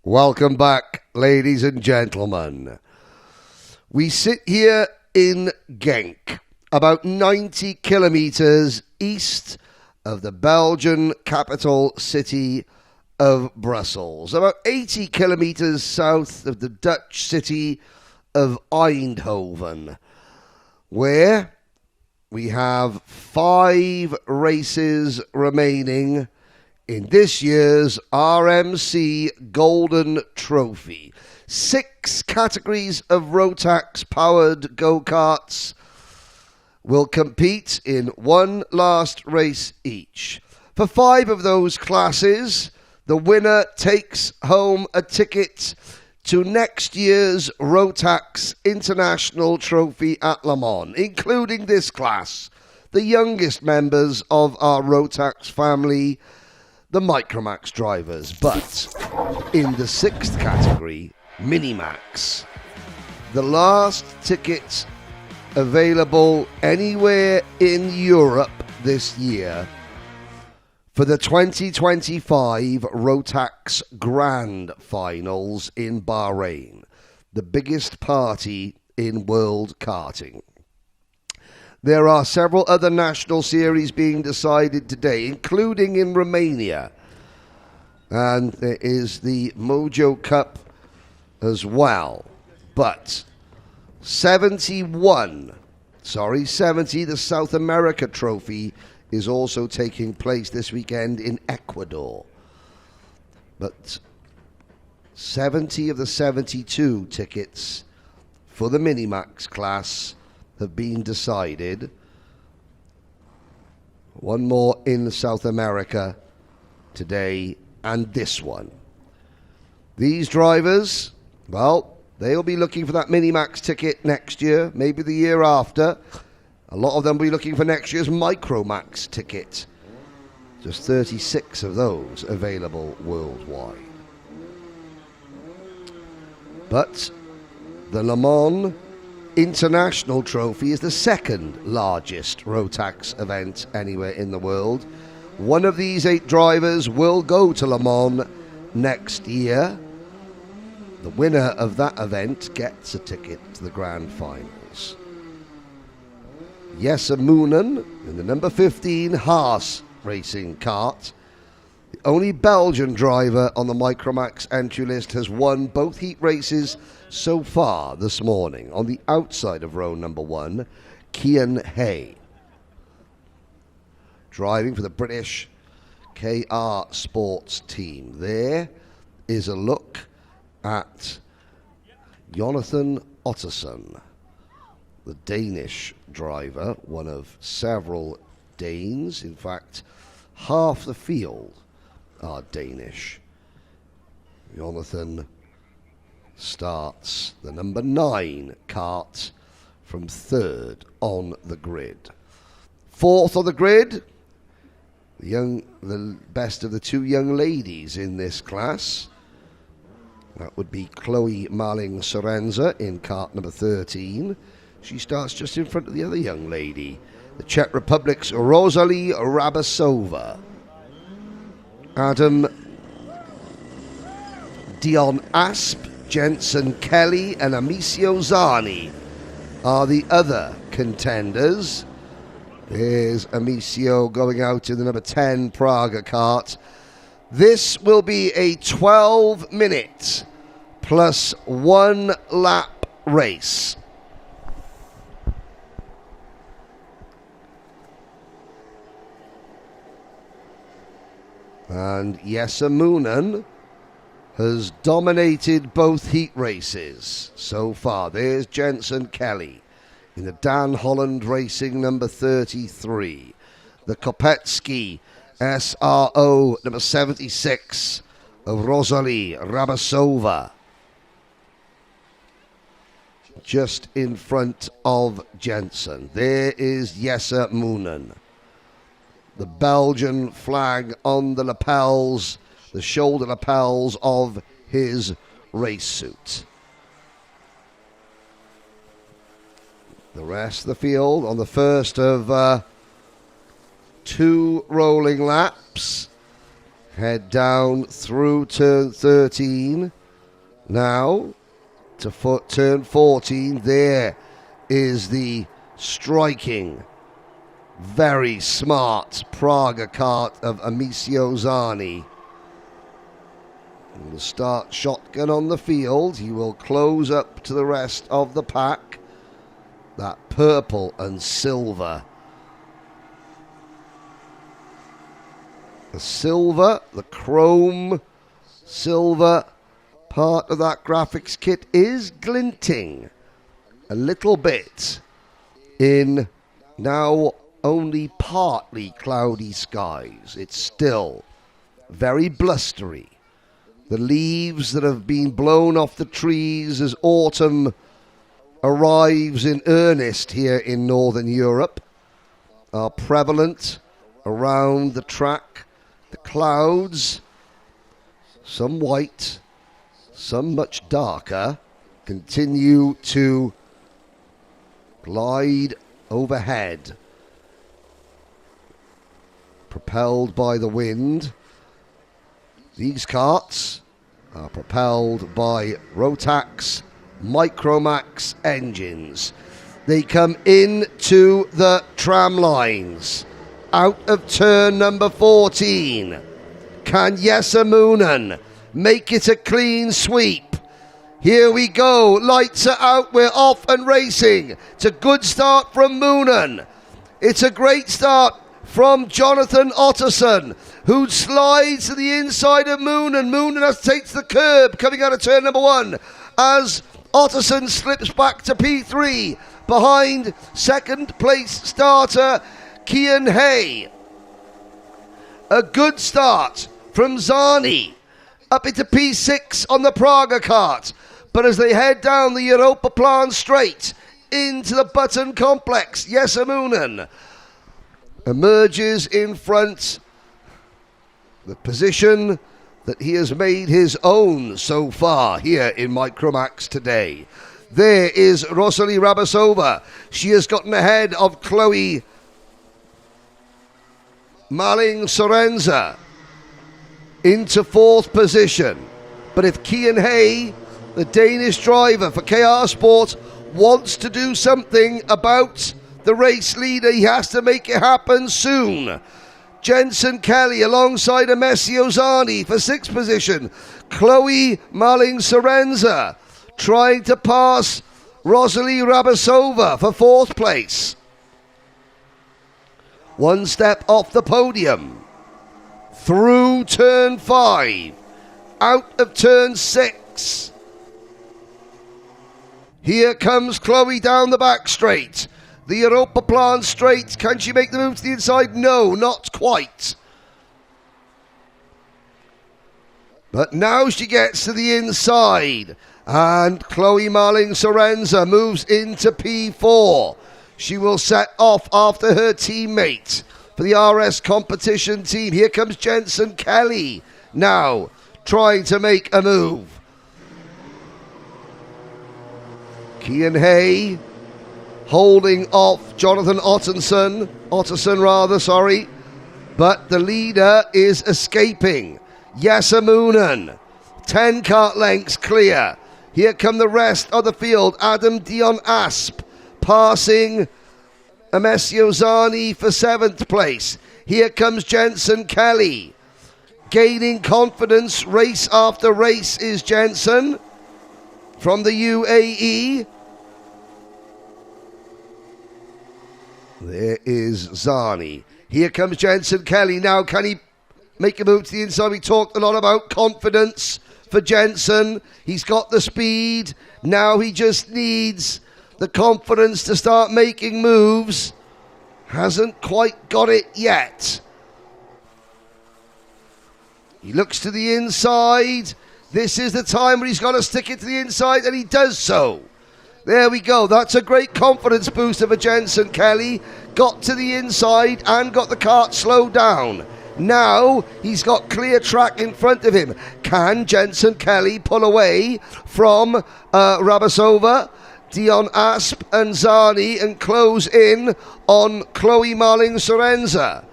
Welcome back, ladies and gentlemen. We sit here in Genk, about 90 kilometres east of the Belgian capital city of Brussels, about 80 kilometres south of the Dutch city of Eindhoven, where we have 5 races remaining in this year's RMC Golden Trophy. 6 categories of Rotax-powered go-karts will compete in one last race each. For 5 of those classes, the winner takes home a ticket to next year's Rotax International Trophy at Le Mans, including this class, the youngest members of our Rotax family, the Micromax drivers. But in the 6th category, Minimax, the last ticket available anywhere in Europe this year for the 2025 Rotax Grand Finals in Bahrain, the biggest party in world karting. There are several other national series being decided today, including in Romania. And there is the Mojo Cup as well. But 70, the South America Trophy, is also taking place this weekend in Ecuador. But 70 of the 72 tickets for the Minimax class have been decided. One more in South America today, and this one. These drivers, well, they'll be looking for that Minimax ticket next year, maybe the year after. A lot of them will be looking for next year's Micromax ticket. Just 36 of those available worldwide. But the Le Mans International Trophy is the 2nd largest Rotax event anywhere in the world. One of these 8 drivers will go to Le Mans next year. The winner of that event gets a ticket to the Grand Finals. Jesse Moonen in the number 15 Haas racing kart, the only Belgian driver on the Micromax entry list, has won both heat races so far this morning. On the outside of row number 1, Kian Hay, driving for the British KR Sports team. There is a look at Jonathan Ottersen, the Danish driver, one of several Danes. In fact, half the field are Danish. Jonathan starts the number 9 kart from 3rd on the grid. 4th on the grid, the best of the 2 young ladies in this class. That would be Chloe Marling-Sorenza in kart number 13. She starts just in front of the other young lady, the Czech Republic's Rosalie Rabasova. Adam Dion Asp, Jensen Kelly and Amicio Zani are the other contenders. There's Amicio going out in the number 10 Praga kart. This will be a 12-minute plus 1 lap race. And Jesse Moonen has dominated both heat races so far. There's Jensen Kelly in the Dan Holland Racing number 33. The Kopetsky SRO number 76 of Rosalie Rabasova, just in front of Jensen. There is Jesse Moonen. The Belgian flag on the lapels, the shoulder lapels of his race suit. The rest of the field on the first of 2 rolling laps Head down through turn 13. Now to turn 14. There is the striking, very smart Praga kart of Amicio Zani. He will start shotgun on the field. He will close up to the rest of the pack. That purple and silver. The silver, the chrome silver part of that graphics kit is glinting a little bit in now only partly cloudy skies. It's still very blustery. The leaves that have been blown off the trees as autumn arrives in earnest here in Northern Europe are prevalent around the track. The clouds, some white, some much darker, continue to glide overhead, propelled by the wind. These karts are propelled by Rotax Micromax engines. They come into the tram lines. Out of turn number 14. Can Yesamunen make it a clean sweep? Here we go. Lights are out. We're off and racing. It's a good start from Moonen. It's a great start from Jonathan Otterson, who slides to the inside of Moonen. Moonen has to take to the curb coming out of turn number 1 as Otterson slips back to P3 behind second place starter Kian Hay. A good start from Zani up into P6 on the Praga kart. But as they head down the Europa Plan straight into the Button complex, Yesamunen emerges in front. The position that he has made his own so far here in Micromax today. There is Rosalie Rabasova. She has gotten ahead of Chloe Malling Sorenza into 4th position. But if Kian Hay, the Danish driver for KR Sport, wants to do something about the race leader, he has to make it happen soon. Jensen Kelly alongside Alessio Zani for 6th position. Chloe Malling Sorenza trying to pass Rosalie Rabasova for 4th place. One step off the podium. Through turn 5. Out of turn 6. Here comes Chloe down the back straight. The Europa Plan straight. Can she make the move to the inside? No, not quite. But now she gets to the inside. And Chloe Malling Sorenza moves into P4. She will set off after her teammate for the RS competition team. Here comes Jensen Kelly now trying to make a move. Kian Hay holding off Jonathan Otterson, but the leader is escaping. Yesamunen, 10 kart lengths clear. Here come the rest of the field. Adam Dion Asp passing Alessio Zani for 7th place. Here comes Jensen Kelly. Gaining confidence race after race is Jensen from the UAE. There is Zani. Here comes Jensen Kelly. Now can he make a move to the inside? We talked a lot about confidence for Jensen. He's got the speed. Now he just needs the confidence to start making moves. Hasn't quite got it yet. He looks to the inside. This is the time when he's got to stick it to the inside, and he does so. There we go. That's a great confidence booster for Jensen Kelly. Got to the inside and got the kart slowed down. Now he's got clear track in front of him. Can Jensen Kelly pull away from Rabasova, Dion Asp and Zani and close in on Chloe Malling Sorenza?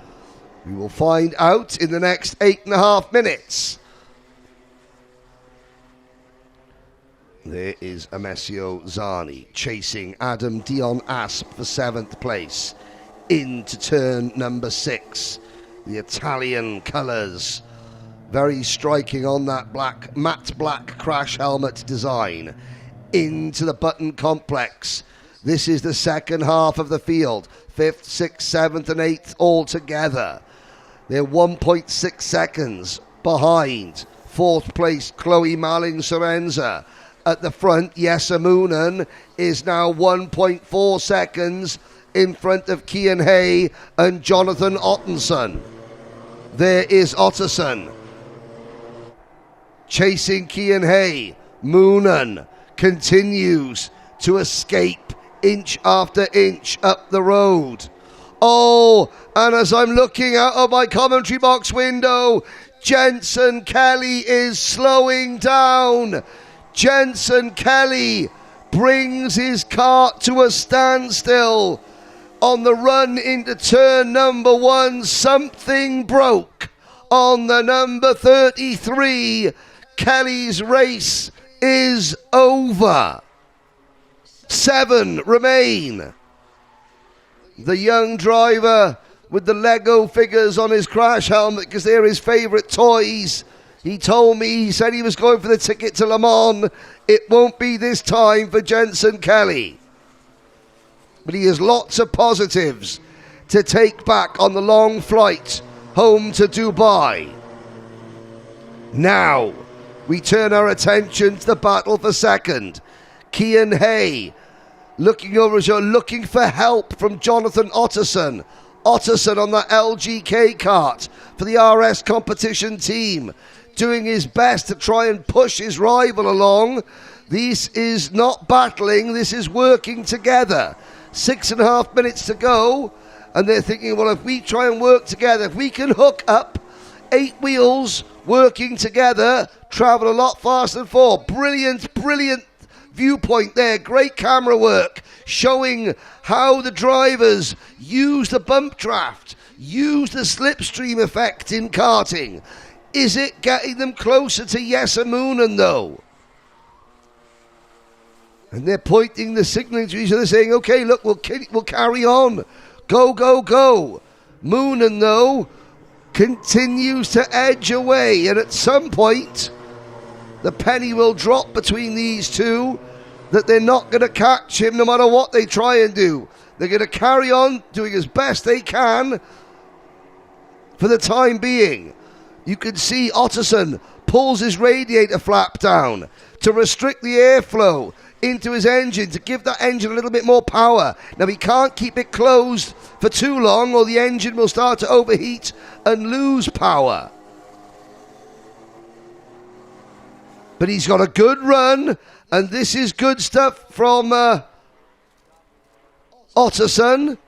We will find out in the next 8.5 minutes. There is Alessio Zani chasing Adam Dion Asp for 7th place into turn number 6. The Italian colours, very striking on that matte black crash helmet design. Into the button complex. This is the second half of the field. 5th, 6th, 7th and 8th all together. They're 1.6 seconds behind 4th place Chloe Malling-Sorenza. At the front, Jesse Moonen is now 1.4 seconds in front of Kian Hay and Jonathan Ottensen. There is Otterson chasing Kian Hay. Moonen continues to escape inch after inch up the road. Oh, and as I'm looking out of my commentary box window, Jensen Kelly is slowing down. Jensen Kelly brings his kart to a standstill. On the run into turn number 1, something broke on the number 33. Kelly's race is over. 7 remain. The young driver with the Lego figures on his crash helmet because they're his favourite toys. He told me, he said he was going for the ticket to Le Mans. It won't be this time for Jensen Kelly. But he has lots of positives to take back on the long flight home to Dubai. Now, we turn our attention to the battle for second. Kian Hay looking over his shoulder, looking for help from Jonathan Otterson. Otterson on that LGK kart for the RS competition team, doing his best to try and push his rival along. This is not battling, this is working together. 6.5 minutes to go, and they're thinking, well, if we try and work together, if we can hook up 8 wheels working together, travel a lot faster than 4. Brilliant viewpoint there, great camera work, showing how the drivers use the bump draft, use the slipstream effect in karting. Is it getting them closer to Jesse Moonen though? And they're pointing the signaling to each other saying, okay, look, we'll carry on. Go, go, go. Moonen though continues to edge away, and at some point the penny will drop between these two that they're not going to catch him no matter what they try and do. They're going to carry on doing as best they can for the time being. You can see Otterson pulls his radiator flap down to restrict the airflow into his engine, to give that engine a little bit more power. Now he can't keep it closed for too long or the engine will start to overheat and lose power. But he's got a good run, and this is good stuff from Otterson.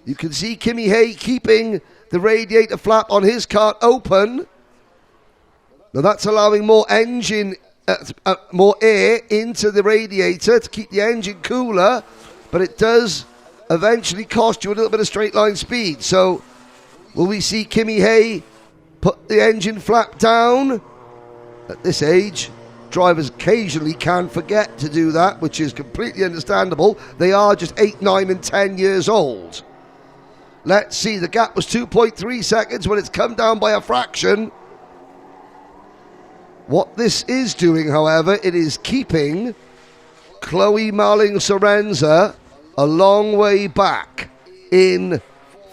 You can see Kimi Hay keeping the radiator flap on his kart open. Now that's allowing more engine, more air into the radiator to keep the engine cooler, but it does eventually cost you a little bit of straight line speed. So will we see Kimi Hay put the engine flap down? At this age, drivers occasionally can forget to do that, which is completely understandable. They are just 8, 9 and 10 years old. Let's see, the gap was 2.3 seconds when it's come down by a fraction. What this is doing, however, it is keeping Chloe Malling-Sorenza a long way back in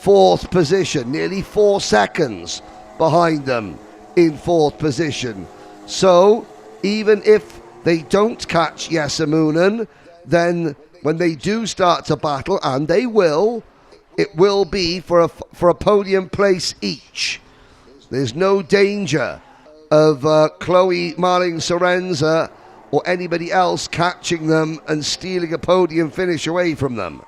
4th position, nearly 4 seconds behind them in 4th position. So, even if they don't catch Jesse Moonen, then when they do start to battle, and they will, it will be for a podium place each. There's no danger of Chloe Malling-Sorenza or anybody else catching them and stealing a podium finish away from them.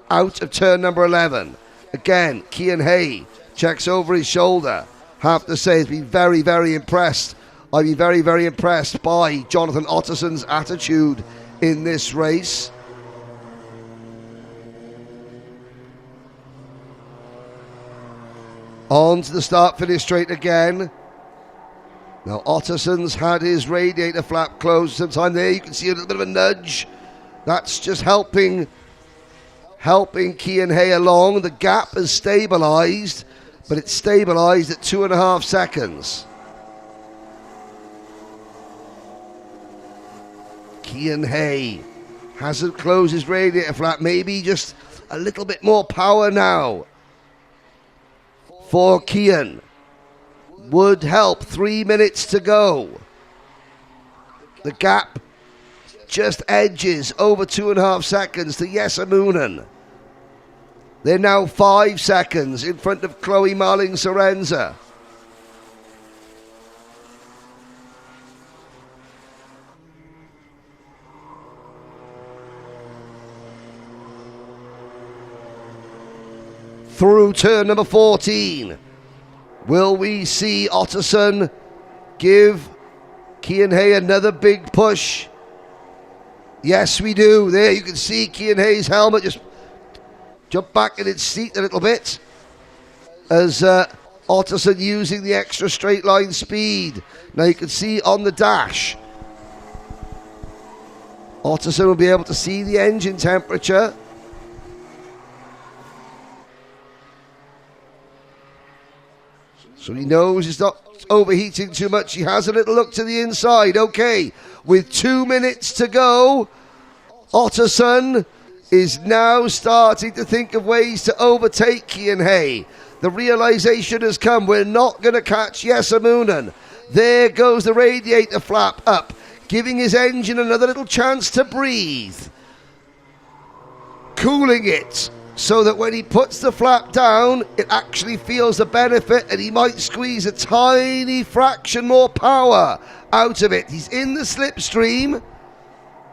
Out of turn number 11. Again, Kian Hay checks over his shoulder. Have to say, he's been very, very impressed. I've been very, very impressed by Jonathan Otterson's attitude in this race. On to the start-finish straight again. Now Otterson's had his radiator flap closed sometime there. You can see a little bit of a nudge. That's just helping Cian Hay along. The gap has stabilised, but it's stabilised at 2.5 seconds. Cian Hay hasn't closed his radiator flap. Maybe just a little bit more power now for Cian. Would help. 3 minutes to go. The gap just edges over 2.5 seconds to Yesamunen. They're now 5 seconds in front of Chloe Marling-Sorenza. Through turn number 14. Will we see Otterson give Cian Hay another big push? Yes, we do. There you can see Cian Hay's helmet just jump back in its seat a little bit as Otterson using the extra straight line speed. Now you can see on the dash, Otterson will be able to see the engine temperature. So he knows he's not overheating too much. He has a little look to the inside. Okay, with 2 minutes to go, Otterson is now starting to think of ways to overtake Cian Hay. The realization has come. We're not going to catch Yesamunen. There goes the radiator flap up, giving his engine another little chance to breathe. Cooling it, so that when he puts the flap down, it actually feels the benefit and he might squeeze a tiny fraction more power out of it. He's in the slipstream.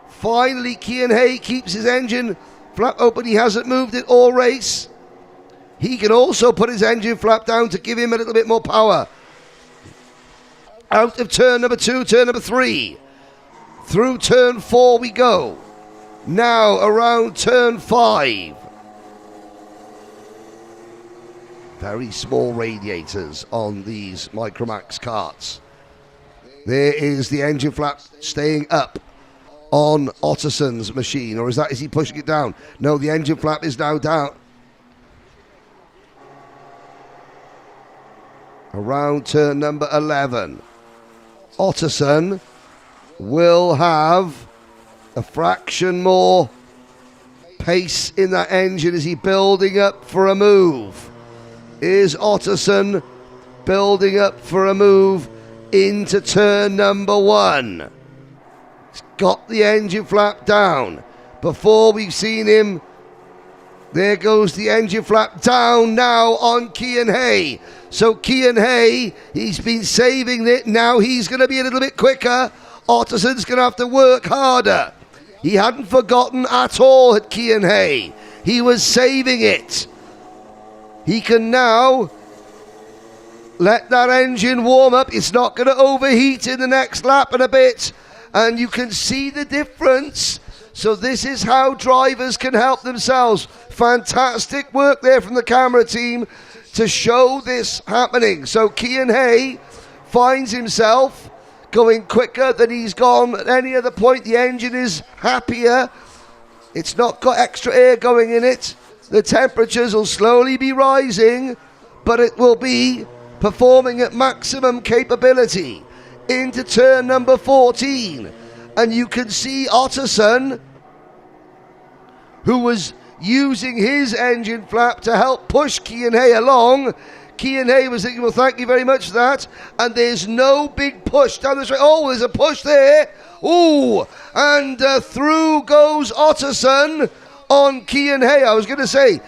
Finally, Cian Hay keeps his engine flap open. He hasn't moved it all race. He can also put his engine flap down to give him a little bit more power. Out of turn number 2, turn number 3. Through turn 4 we go. Now around turn 5. Very small radiators on these Micromax karts. There is the engine flap staying up on Otterson's machine, or is he pushing it down? No, the engine flap is now down. Around turn number 11. Otterson will have a fraction more pace in that engine. Is he building up for a move? Is Otterson building up for a move into turn number 1? He's got the engine flap down. Before we've seen him, there goes the engine flap down now on Cian Hay. So Cian Hay, he's been saving it. Now he's going to be a little bit quicker. Otterson's going to have to work harder. He hadn't forgotten at all at Cian Hay. He was saving it. He can now let that engine warm up. It's not going to overheat in the next lap and a bit. And you can see the difference. So this is how drivers can help themselves. Fantastic work there from the camera team to show this happening. So Cian Hay finds himself going quicker than he's gone at any other point. The engine is happier. It's not got extra air going in it. The temperatures will slowly be rising, but it will be performing at maximum capability into turn number 14. And you can see Otterson, who was using his engine flap to help push Cian Hay along. Cian Hay was thinking, well, thank you very much for that. And there's no big push down the straight. Oh, there's a push there. Ooh, and through goes Otterson on Cian Hay. I was going to say,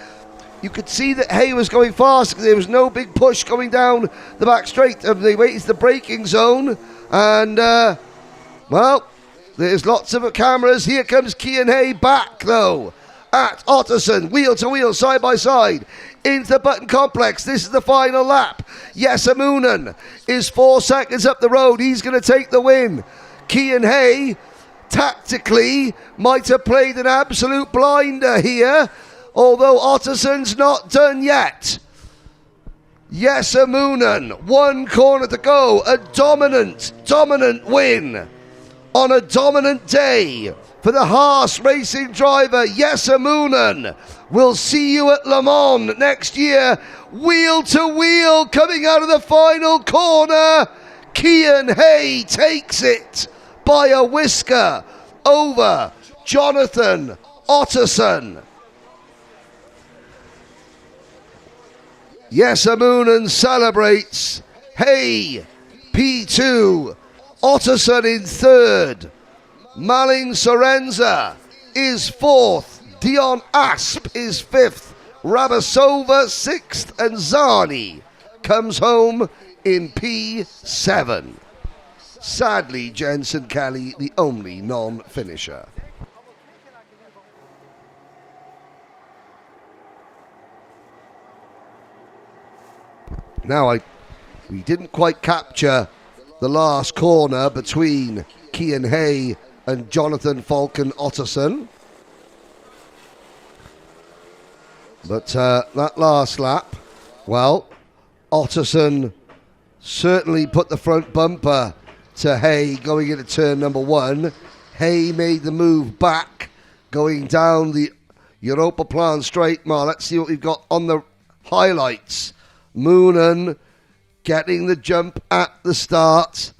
you could see that Hay was going fast because there was no big push going down the back straight. They waited the braking zone. And, well, there's lots of cameras. Here comes Cian Hay back, though, at Otterson, wheel to wheel, side by side, into the Button Complex. This is the final lap. Yesamunen is 4 seconds up the road. He's going to take the win. Cian Hay tactically might have played an absolute blinder here, although Otterson's not done yet. Yesamunen, 1 corner to go. A dominant win on a dominant day for the Haas racing driver Yesamunen. We'll see you at Le Mans next year. Wheel to wheel coming out of the final corner. Cian Hay takes it by a whisker over Jonathan Otterson. Yesamunen celebrates. Hay P2, Otterson in 3rd. Malin Sorenza is 4th. Dion Asp is 5th. Rabasova 6th. And Zani comes home in P7. Sadly, Jensen Kelly, the only non-finisher. Now, we didn't quite capture the last corner between Cian Hay and Jonathan Falcon Otterson. But that last lap, well, Otterson certainly put the front bumper to Hay going into turn number 1. Hay made the move back, going down the Europa Plan straight. Now, let's see what we've got on the highlights. Moonen getting the jump at the start,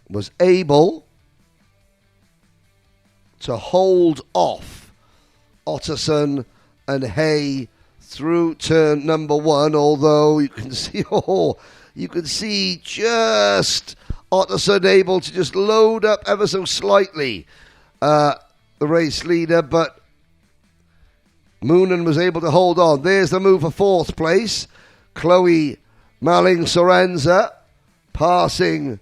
was able to hold off Otterson and Hay through turn number 1, although you can see just Otterson able to just load up ever so slightly the race leader, but Moonen was able to hold on. There's the move for 4th place. Chloe Malin Sorenza passing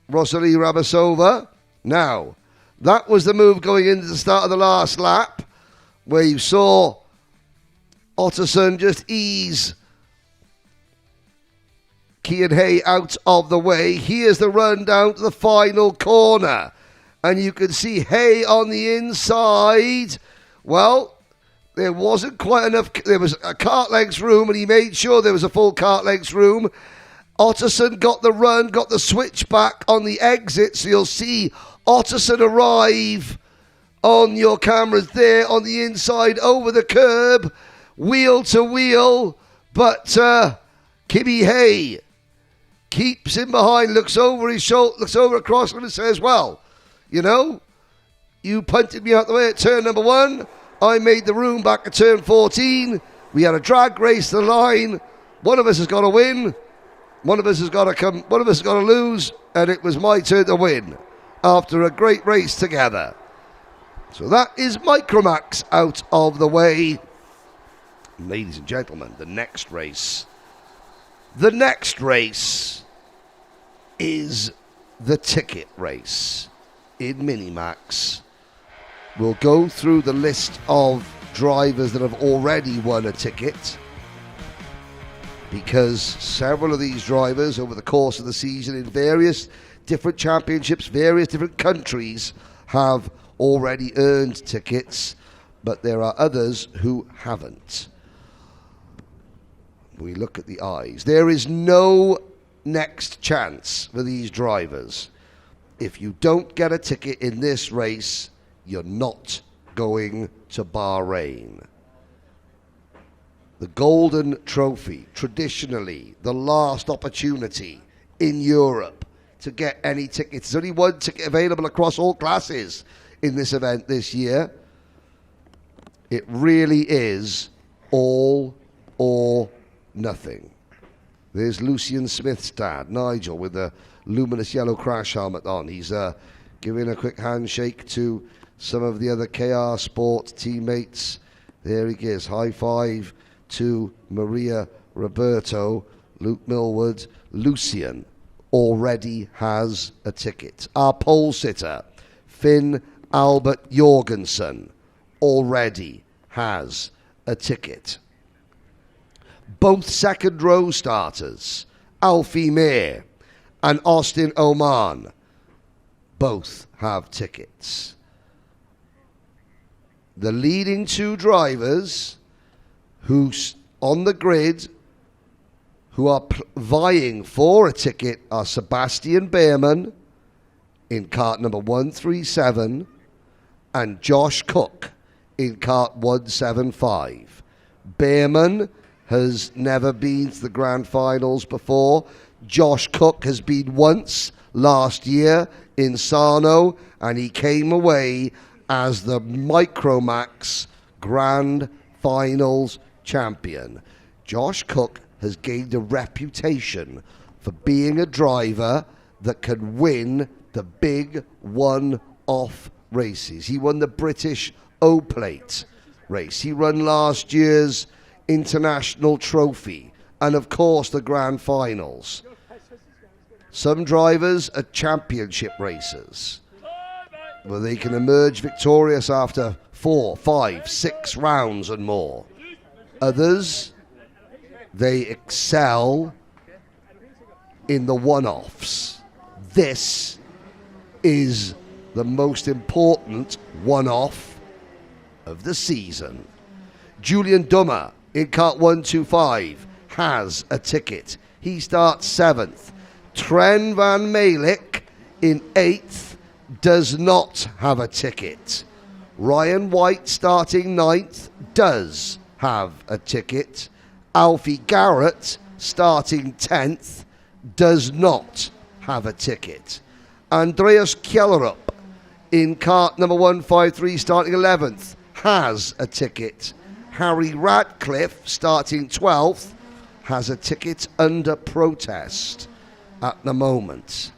Rosalie Rabasova. Now, that was the move going into the start of the last lap, where you saw Otterson just ease Cian Hay out of the way. Here's the run down to the final corner. And you can see Hay on the inside. Well, there wasn't quite enough. There was a cart lengths room, and he made sure there was a full cart lengths room. Otterson got the run, got the switch back on the exit, so you'll see Otterson arrive on your cameras there on the inside over the curb, wheel to wheel, but Kimmy Hay keeps him behind, looks over his shoulder, looks over across him and says, well, you know, you punted me out the way at turn number 1. I made the room back at turn 14. We had a drag race to the line. One of us has got to win. One of us has got to come. One of us has got to lose. And it was my turn to win after a great race together. So that is Micromax out of the way. Ladies and gentlemen, the next race. The next race is the ticket race in Minimax. We'll go through the list of drivers that have already won a ticket, because several of these drivers over the course of the season in various different championships, various different countries, have already earned tickets, but there are others who haven't. We look at the eyes. There is no next chance for these drivers. If you don't get a ticket in this race, you're not going to Bahrain. The Golden Trophy, traditionally the last opportunity in Europe to get any tickets. There's only one ticket available across all classes in this event this year. It really is all or nothing. There's Lucian Smith's dad, Nigel, with the luminous yellow crash helmet on. He's giving a quick handshake to some of the other KR Sport teammates. There he gives high five to Maria Roberto. Luke Millward. Lucian already has a ticket. Our pole sitter, Finn Albert Jorgensen, already has a ticket. Both second row starters, Alfie Mir and Austin Oman, both have tickets. The leading 2 drivers who on the grid who are vying for a ticket are Sebastian Behrman in kart number 137 and Josh Cook in kart 175. Behrman has never been to the grand finals before. Josh Cook has been once last year in Sarno, and he came away as the Micromax Grand Finals champion. Josh Cook has gained a reputation for being a driver that can win the big one-off races. He won the British O-Plate race. He won last year's International Trophy and, of course, the Grand Finals. Some drivers are championship racers, where they can emerge victorious after 4, 5, 6 rounds and more. Others, they excel in the one-offs. This is the most important one-off of the season. Julian Dummer in kart 125 has a ticket. He starts 7th. Tren van Malik in 8th does not have a ticket. Ryan White starting 9th does have a ticket. Alfie Garrett starting 10th does not have a ticket. Andreas Kjellerup in kart number 153 starting 11th has a ticket. Harry Radcliffe starting 12th has a ticket under protest at the moment,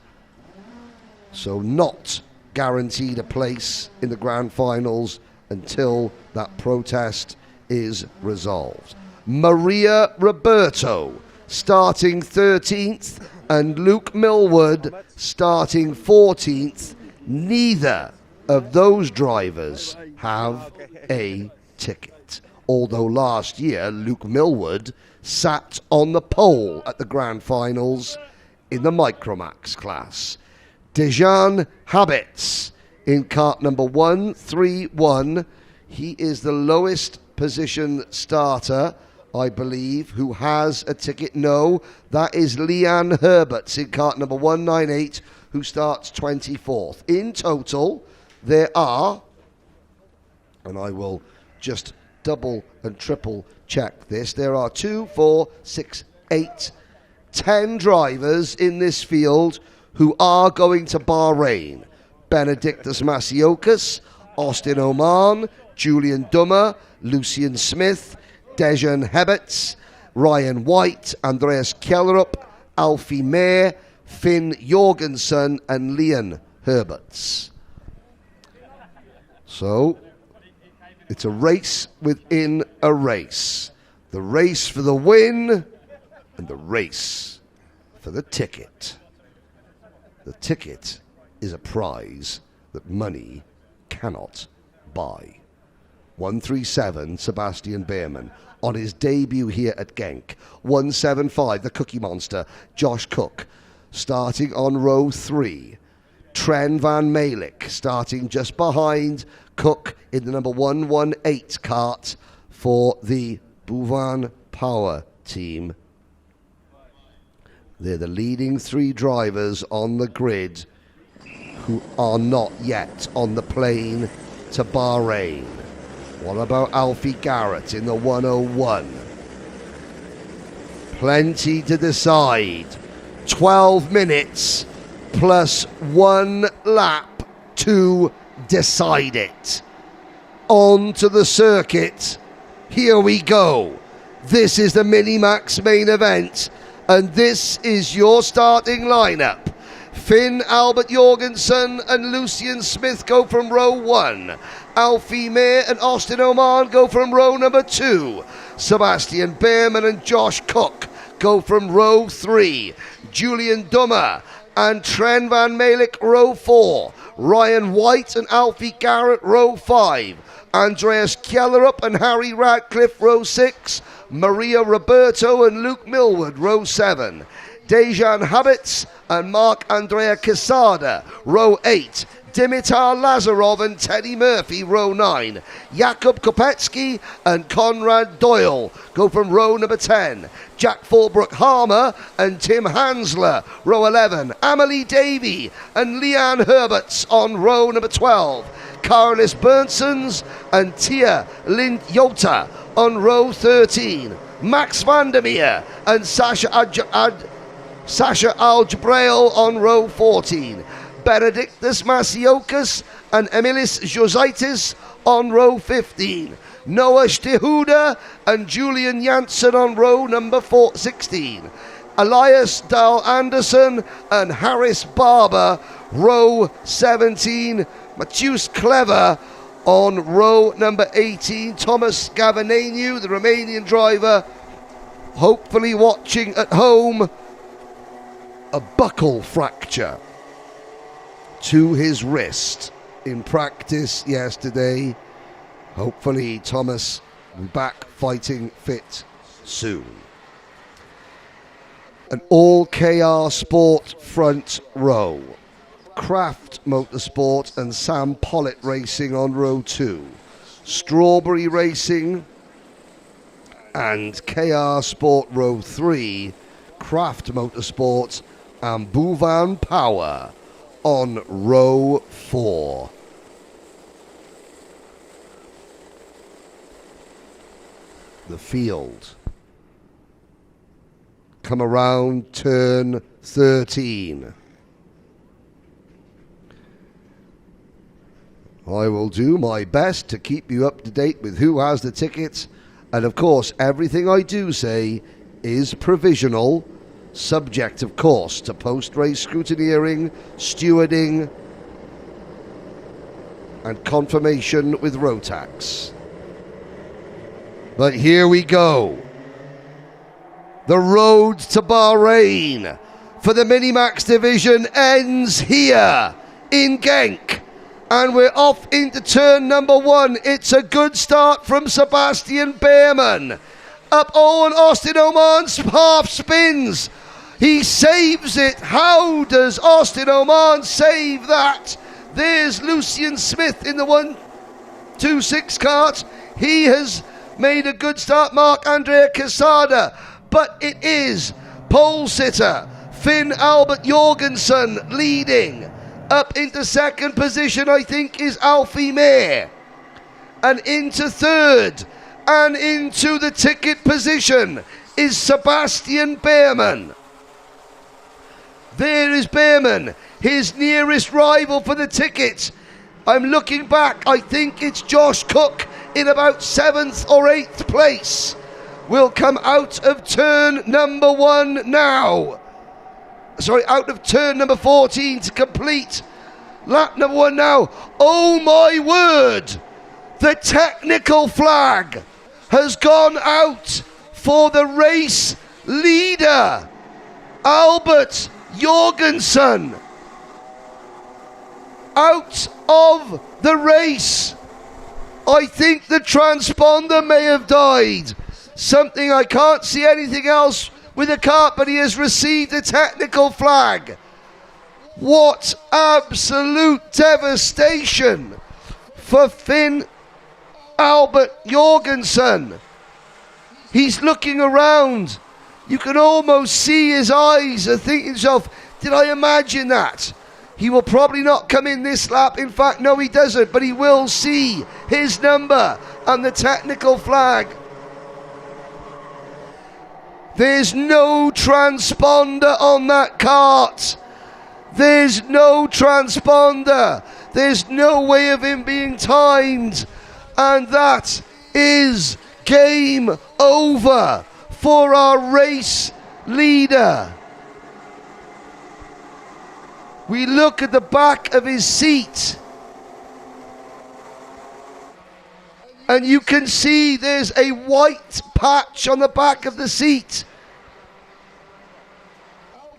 so not guaranteed a place in the grand finals until that protest is resolved. Maria Roberto starting 13th and Luke Millwood starting 14th. Neither of those drivers have a ticket, although last year Luke Millwood sat on the pole at the grand finals in the Micromax class. Dejan Habits in kart number 131. He is the lowest position starter, I believe, who has a ticket. No, that is Leanne Herberts in kart number 198, who starts 24th. In total, there are, and I will just double and triple check this, there are 2, 4, 6, 8, 10 drivers in this field who are going to Bahrain. Benedictus Masiokas, Austin Oman, Julian Dummer, Lucian Smith, Dejan Heberts, Ryan White, Andreas Kjellerup, Alfie Mayer, Finn Jorgensen and Leon Herberts. So it's a race within a race. The race for the win and the race for the ticket. The ticket is a prize that money cannot buy. 137, Sebastian Behrman, on his debut here at Genk. 175, the Cookie Monster, Josh Cook, starting on row 3. Tren van Malik, starting just behind Cook in the number 118 kart for the Bouvan Power team. They're the leading 3 drivers on the grid who are not yet on the plane to Bahrain. What about Alfie Garrett in the 101? Plenty to decide. 12 minutes plus 1 lap to decide it. On to the circuit. Here we go. This is the Minimax main event, and this is your starting lineup. Finn Albert Jorgensen and Lucian Smith go from row 1. Alfie Mayer and Austin Oman go from row number 2. Sebastian Behrman and Josh Cook go from row 3. Julian Dummer and Tren van Malik row 4. Ryan White and Alfie Garrett row 5. Andreas Kjellerup and Harry Radcliffe row 6. Maria Roberto and Luke Millwood row 7. Dejan Habits and Marc-Andrea Quesada, row 8. Dimitar Lazarov and Teddy Murphy, row 9. Jakub Kopecki and Conrad Doyle go from row number 10. Jack Fulbrook-Harmer and Tim Hansler, row 11. Amelie Davey and Leanne Herberts on row number 12. Carlis Bernsons and Tia Lind Yota on row 13. Max Vandermeer and Sasha Algebrail on row 14. Benedictus Masiokas and Emilis Josaitis on row 15. Noah Stehuda and Julian Janssen on row number 16. Elias Dahl Anderson and Harris Barber, row 17. Matheus Clever on row number 18. Thomas Gavineniu, the Romanian driver, hopefully watching at home. A buckle fracture to his wrist in practice yesterday. Hopefully Thomas will be back fighting fit soon. An all KR Sport front row. Kraft Motorsport and Sam Pollitt Racing on row 2. Strawberry Racing and KR Sport row 3. Kraft Motorsport and Bhuvan Power on row 4. The field. Come around turn 13. I will do my best to keep you up to date with who has the tickets, and of course everything I do say is provisional, subject of course to post-race scrutineering, stewarding and confirmation with Rotax. But here we go. The road to Bahrain for the Minimax division ends here in Genk. And we're off into turn number 1. It's a good start from Sebastian Behrman. Up Owen Austin Oman half spins. He saves it. How does Austin Oman save that? There's Lucian Smith in the 1-2-6 cart. He has made a good start. Marc-Andrea Quesada. But it is pole sitter Finn Albert Jorgensen leading. Up into second position, I think, is Alfie Mehr. And into third and into the ticket position is Sebastian Behrman. There is Behrman, his nearest rival for the ticket. I'm looking back, I think it's Josh Cook in about 7th or 8th place. Will come out of turn number 1 now. Sorry, out of turn number 14 to complete lap number 1 now. Oh my word! The technical flag has gone out for the race leader, Albert Jorgensen. Out of the race. I think the transponder may have died. Something, I can't see anything else with the cart, but he has received a technical flag. What absolute devastation for Finn Albert Jorgensen. He's looking around. You can almost see his eyes and think to himself, did I imagine that? He will probably not come in this lap. In fact, no, he doesn't, but he will see his number and the technical flag. There's no transponder on that cart. There's no transponder. There's no way of him being timed. And that is game over for our race leader. We look at the back of his seat. And you can see there's a white patch on the back of the seat.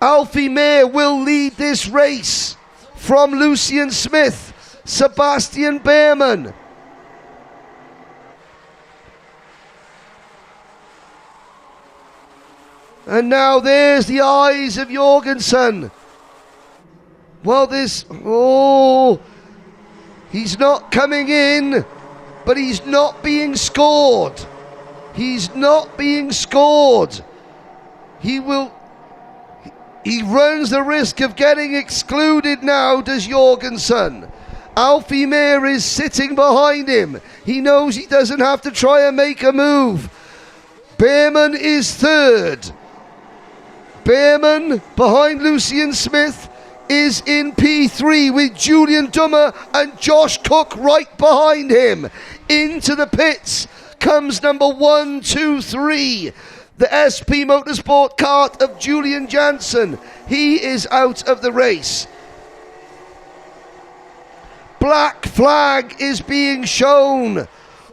Alfie Mehr will lead this race from Lucian Smith, Sebastian Behrman. And now there's the eyes of Jorgensen. Well, he's not coming in, but he's not being scored. He's not being scored. He runs the risk of getting excluded now, does Jorgensen. Alfie Meer is sitting behind him. He knows he doesn't have to try and make a move. Behrman is third. Behrman, behind Lucian Smith, is in P3 with Julian Dummer and Josh Cook right behind him. Into the pits comes number 1, 2, 3. The SP Motorsport kart of Julian Janssen. He is out of the race. Black flag is being shown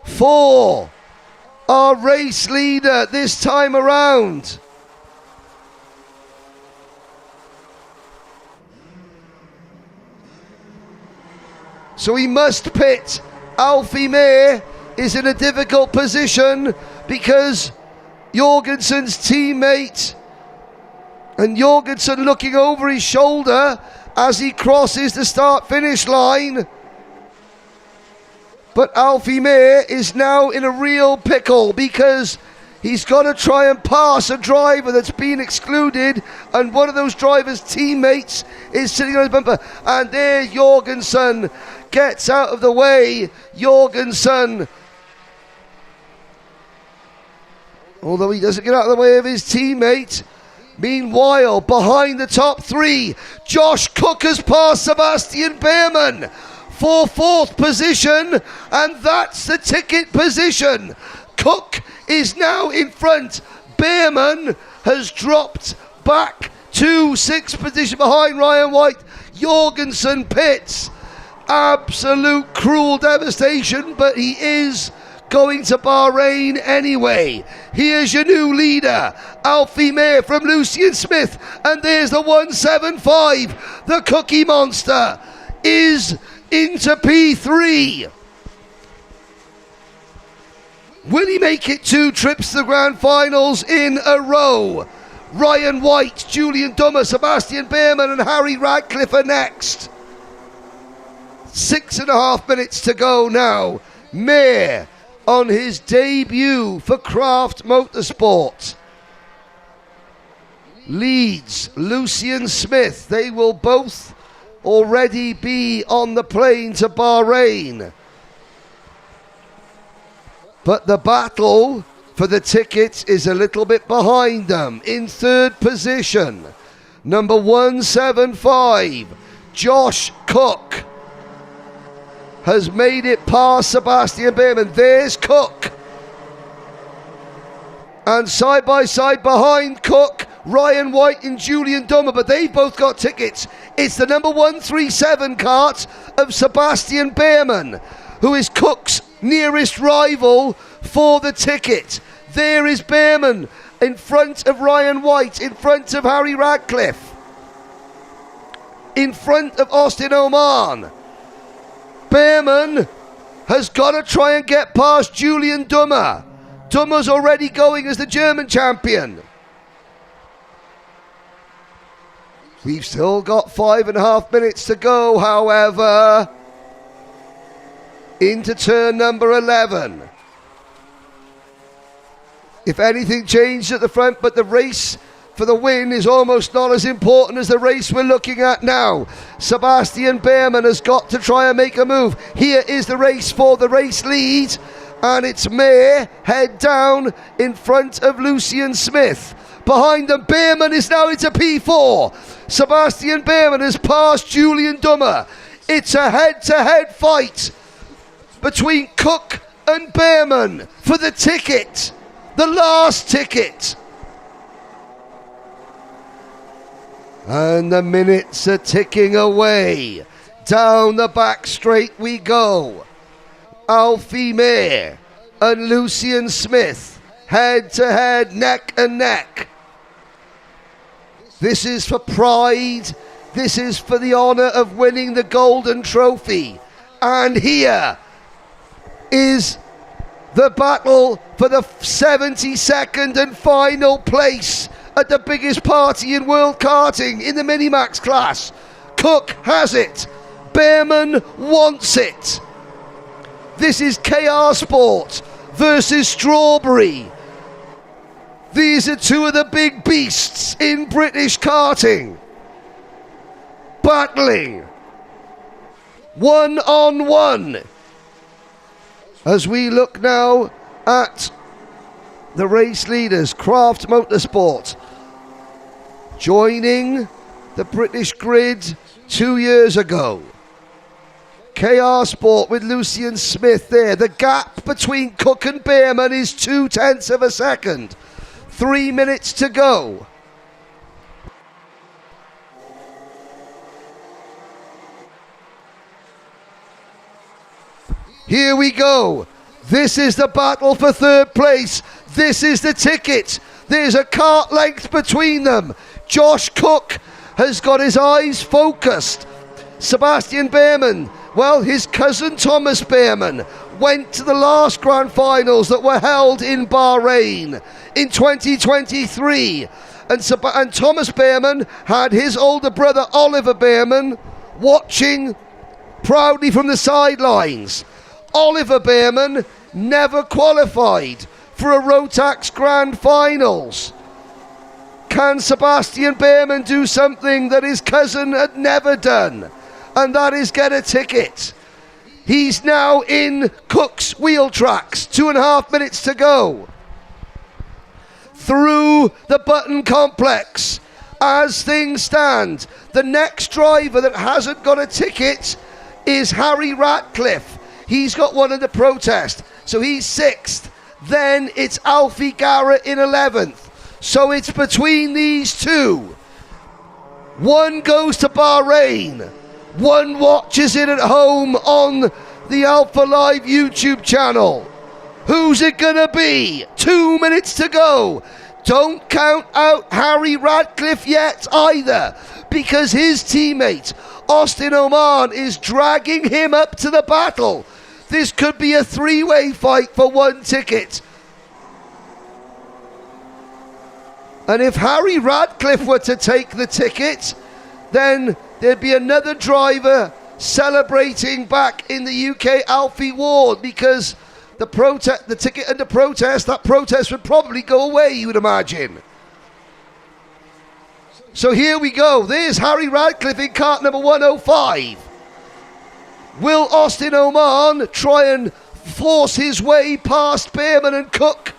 for our race leader this time around. So he must pit. Alfie Meer is in a difficult position because Jorgensen's teammate, and Jorgensen looking over his shoulder as he crosses the start-finish line. But Alfie Meer is now in a real pickle because he's got to try and pass a driver that's been excluded, and one of those drivers' teammates is sitting on his bumper. And there Jorgensen gets out of the way. Jorgensen, although he doesn't get out of the way of his teammate. Meanwhile, behind the top three, Josh Cook has passed Sebastian Behrman for fourth position, and that's the ticket position. Cook is now in front. Behrman has dropped back to sixth position behind Ryan White. Jorgensen pits. Absolute cruel devastation, but he is going to Bahrain anyway. Here's your new leader, Alfie Meer from Lucian Smith, and there's the 175. The Cookie Monster is into P3. Will he make it 2 trips to the grand finals in a row? Ryan White, Julian Dummer, Sebastian Behrman and Harry Radcliffe are next. 6.5 minutes to go now. Meer on his debut for Craft Motorsport leads Lucian Smith. They will both already be on the plane to Bahrain. But the battle for the tickets is a little bit behind them. In third position, number 175, Josh Cook, has made it past Sebastian Behrman. There's Cook. And side by side behind Cook, Ryan White and Julian Dummer, but they've both got tickets. It's the number 137 kart of Sebastian Behrman, who is Cook's nearest rival for the ticket. There is Behrman in front of Ryan White, in front of Harry Radcliffe, in front of Austin Oman. Behrman has got to try and get past Julian Dummer. Dummer's already going as the German champion. We've still got 5.5 minutes to go, however, into turn number 11. If anything changed at the front, but the race for the win is almost not as important as the race we're looking at now. Sebastian Behrman has got to try and make a move. Here is the race for the race lead, and it's Meer head down in front of Lucian Smith. Behind them, Behrman is now into P4. Sebastian Behrman has passed Julian Dummer. It's a head-to-head fight between Cook and Behrman for the ticket, the last ticket. And the minutes are ticking away. Down the back straight we go. Alfie Meer and Lucian Smith, head to head, neck and neck. This is for pride. This is for the honour of winning the golden trophy. And here is the battle for the 72nd and final place at the biggest party in world karting in the Minimax class. Cook has it. Bearman wants it. This is KR Sport versus Strawberry. These are two of the big beasts in British karting. Battling. 1-on-1. As we look now at the race leaders, Craft Motorsport, joining the British grid 2 years ago. KR Sport with Lucian Smith there. The gap between Cook and Bearman is 0.2 of a second. 3 minutes to go. Here we go. This is the battle for third place. This is the ticket. There's a kart length between them. Josh Cook has got his eyes focused. Sebastian Bearman, well, his cousin Thomas Bearman went to the last grand finals that were held in Bahrain in 2023. And Thomas Bearman had his older brother Oliver Bearman watching proudly from the sidelines. Oliver Bearman never qualified for a Rotax Grand Finals. Can Sebastian Bearman do something that his cousin had never done? And that is get a ticket. He's now in Cook's wheel tracks. 2.5 minutes to go. Through the Button Complex. As things stand, the next driver that hasn't got a ticket is Harry Ratcliffe. He's got one in the protest, so he's 6th. Then it's Alfie Garrett in 11th. So it's between these two. One goes to Bahrain. One watches it at home on the Alpha Live YouTube channel. Who's it gonna be? 2 minutes to go. Don't count out Harry Ratcliffe yet either, because his teammate Austin Oman is dragging him up to the battle. This could be a three-way fight for one ticket. And if Harry Ratcliffe were to take the ticket, then there'd be another driver celebrating back in the UK, Alfie Ward, because the ticket and the protest, that protest would probably go away, you would imagine. So here we go. There's Harry Ratcliffe in kart number 105. Will Austin Oman try and force his way past Bearman and Cook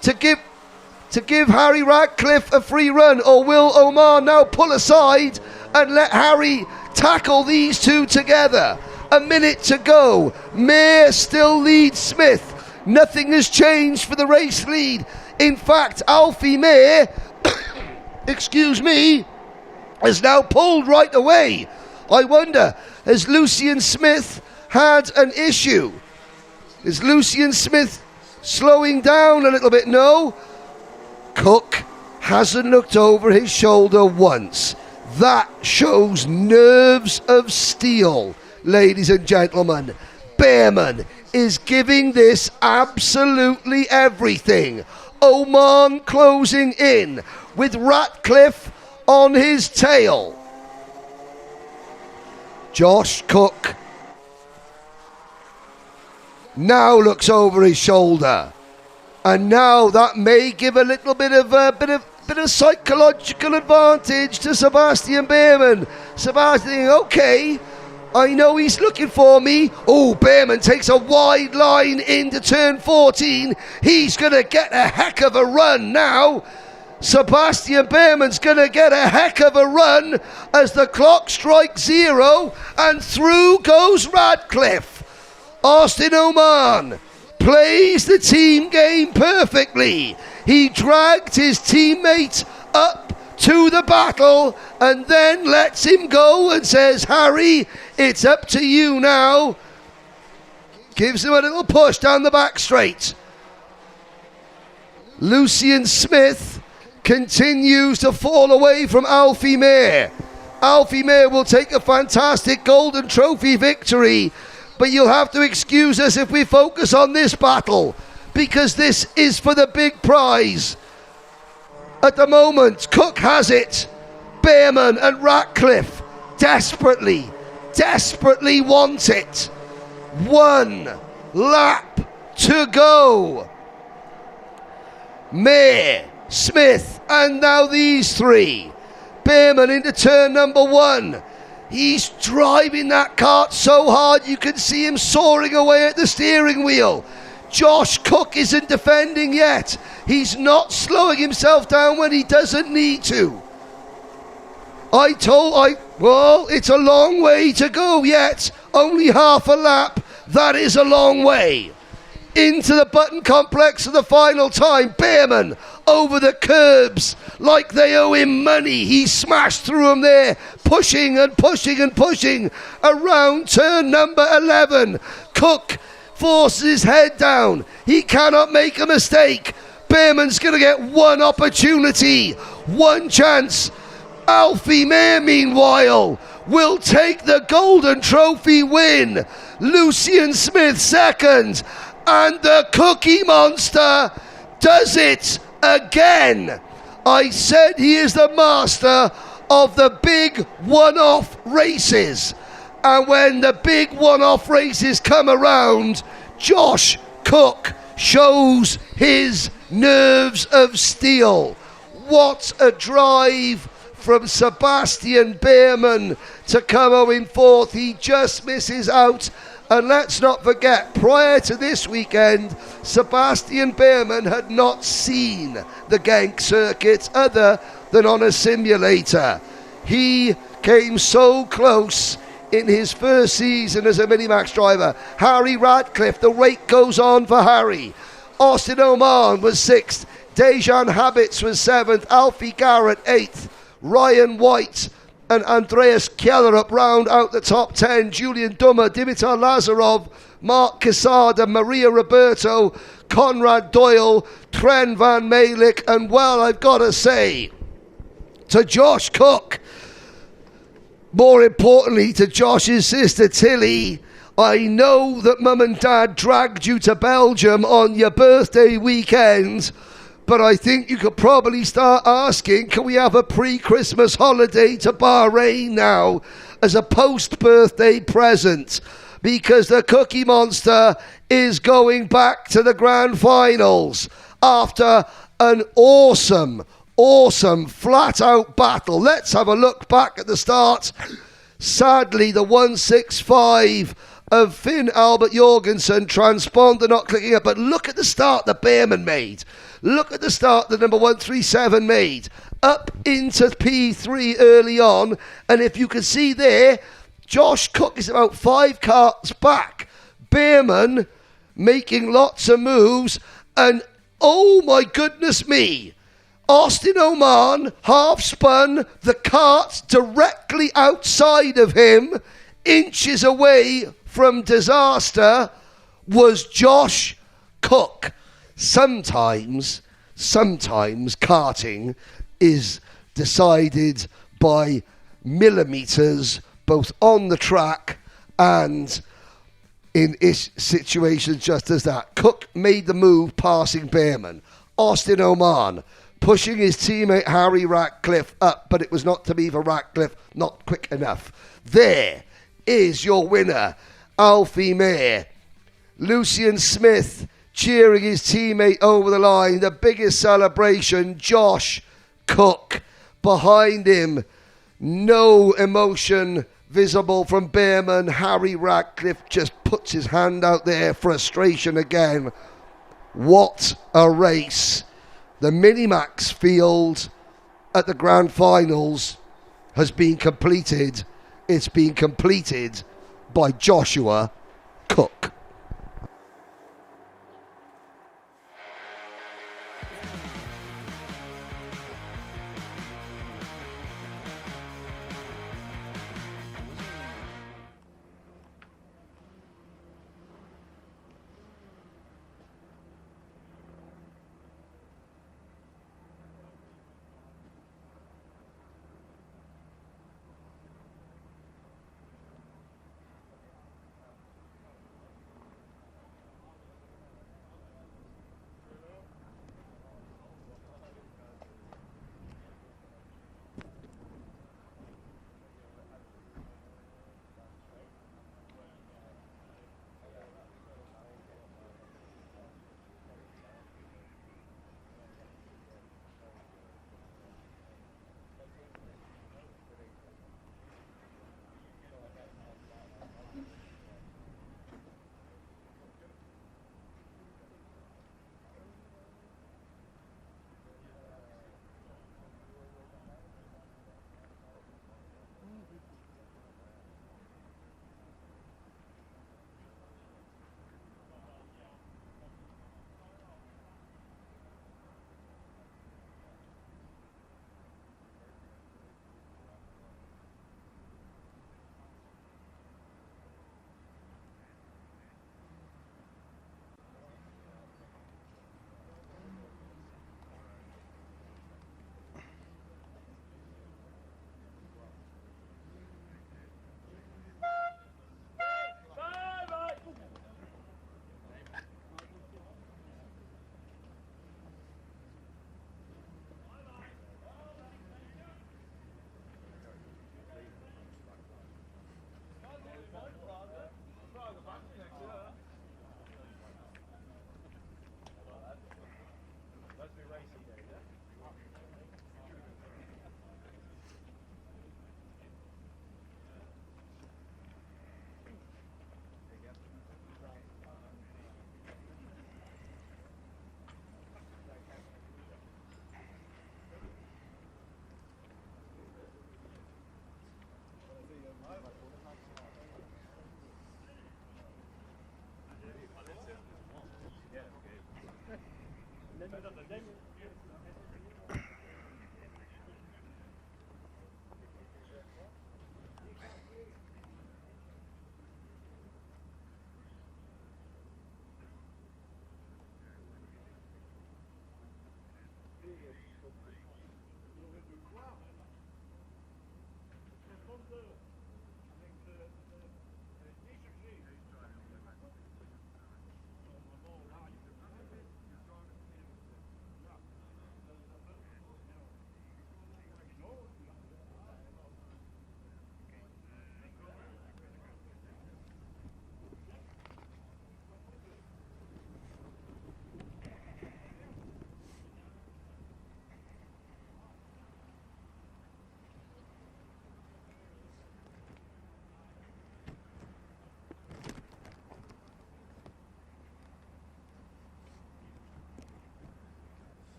to give Harry Ratcliffe a free run, or will Oman now pull aside and let Harry tackle these two together? A minute to go. Mayer still leads Smith. Nothing has changed for the race lead. In fact, Alfie Mayer, excuse me, has now pulled right away. I wonder, has Lucian Smith had an issue? Is Lucian Smith slowing down a little bit? No. Cook hasn't looked over his shoulder once. That shows nerves of steel, ladies and gentlemen. Bearman is giving this absolutely everything. Oman closing in with Ratcliffe on his tail. Josh Cook now looks over his shoulder, and now that may give a little bit of psychological advantage to Sebastian Bearman. Sebastian, okay, I know he's looking for me. Oh, Bearman takes a wide line into turn 14. He's going to get a heck of a run now. Sebastian Bearman's going to get a heck of a run as the clock strikes 0, and through goes Ratcliffe. Austin Oman plays the team game perfectly. He dragged his teammate up to the battle and then lets him go and says, Harry, it's up to you now. Gives him a little push down the back straight. Lucian Smith continues to fall away from Alfie Mayer. Alfie Mayer will take a fantastic golden trophy victory, but you'll have to excuse us if we focus on this battle, because this is for the big prize. At the moment, Cook has it. Bearman and Ratcliffe desperately want it. 1 lap to go. Mayer, Smith, and now these three. Bearman into turn number 1. He's driving that kart so hard you can see him soaring away at the steering wheel. Josh Cook isn't defending yet. He's not slowing himself down when he doesn't need to. Well, it's a long way to go yet. Only half a lap. That is a long way. Into the button complex for the final time. Bearman over the curbs like they owe him money. He smashed through them there, pushing and pushing and pushing around turn number 11. Cook forces his head down. He cannot make a mistake. Bearman's going to get one opportunity, one chance. Alfie Mayer, meanwhile, will take the Golden Trophy win. Lucian Smith second. And the Cookie Monster does it again. I said he is the master of the big one-off races. And when the big one-off races come around, Josh Cook shows his nerves of steel. What a drive from Sebastian Bearman to come in fourth. He just misses out. And let's not forget, prior to this weekend, Sebastian Bearman had not seen the Genk circuit other than on a simulator. He came so close in his first season as a Minimax driver. Harry Radcliffe, the rake goes on for Harry. Austin Oman was 6th. Dejan Habits was 7th. Alfie Garrett 8th. Ryan White and Andreas Kjellerup round out the top 10. Julian Dummer, Dimitar Lazarov, Mark Quesada, Maria Roberto, Conrad Doyle, Tren Van Malik, and well, I've got to say, to Josh Cook, more importantly to Josh's sister Tilly, I know that Mum and Dad dragged you to Belgium on your birthday weekend, but I think you could probably start asking, can we have a pre-Christmas holiday to Bahrain now as a post-birthday present? Because the Cookie Monster is going back to the grand finals after an awesome flat-out battle. Let's have a look back at the start. Sadly, the 165 of Finn Albert Jorgensen, transponder not clicking up, but look at the start that Bearman made. Look at the start that number 137 made. Up into P3 early on, and if you can see there, Josh Cook is about 5 cars back. Bearman making lots of moves, and oh my goodness me, Austin Oman half spun, the kart directly outside of him, inches away from disaster, was Josh Cook. Sometimes karting is decided by millimetres, both on the track and in situations just as that. Cook made the move passing Bearman. Austin Oman pushing his teammate Harry Ratcliffe up, but it was not to be for Ratcliffe, not quick enough. There is your winner, Alfie Mayer. Lucian Smith cheering his teammate over the line. The biggest celebration, Josh Cook. Behind him, no emotion visible from Bearman. Harry Ratcliffe just puts his hand out there, frustration again. What a race. The Minimax field at the grand finals has been completed. It's been completed by Joshua Cook.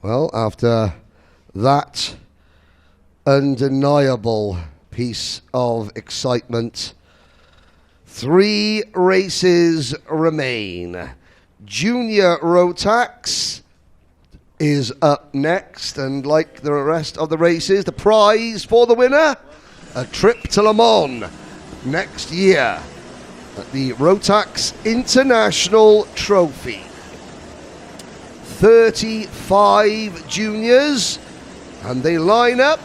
Well, after that undeniable piece of excitement, 3 races remain. Junior Rotax is up next, and like the rest of the races, the prize for the winner, a trip to Le Mans next year at the Rotax International Trophy. 35 juniors, and they line up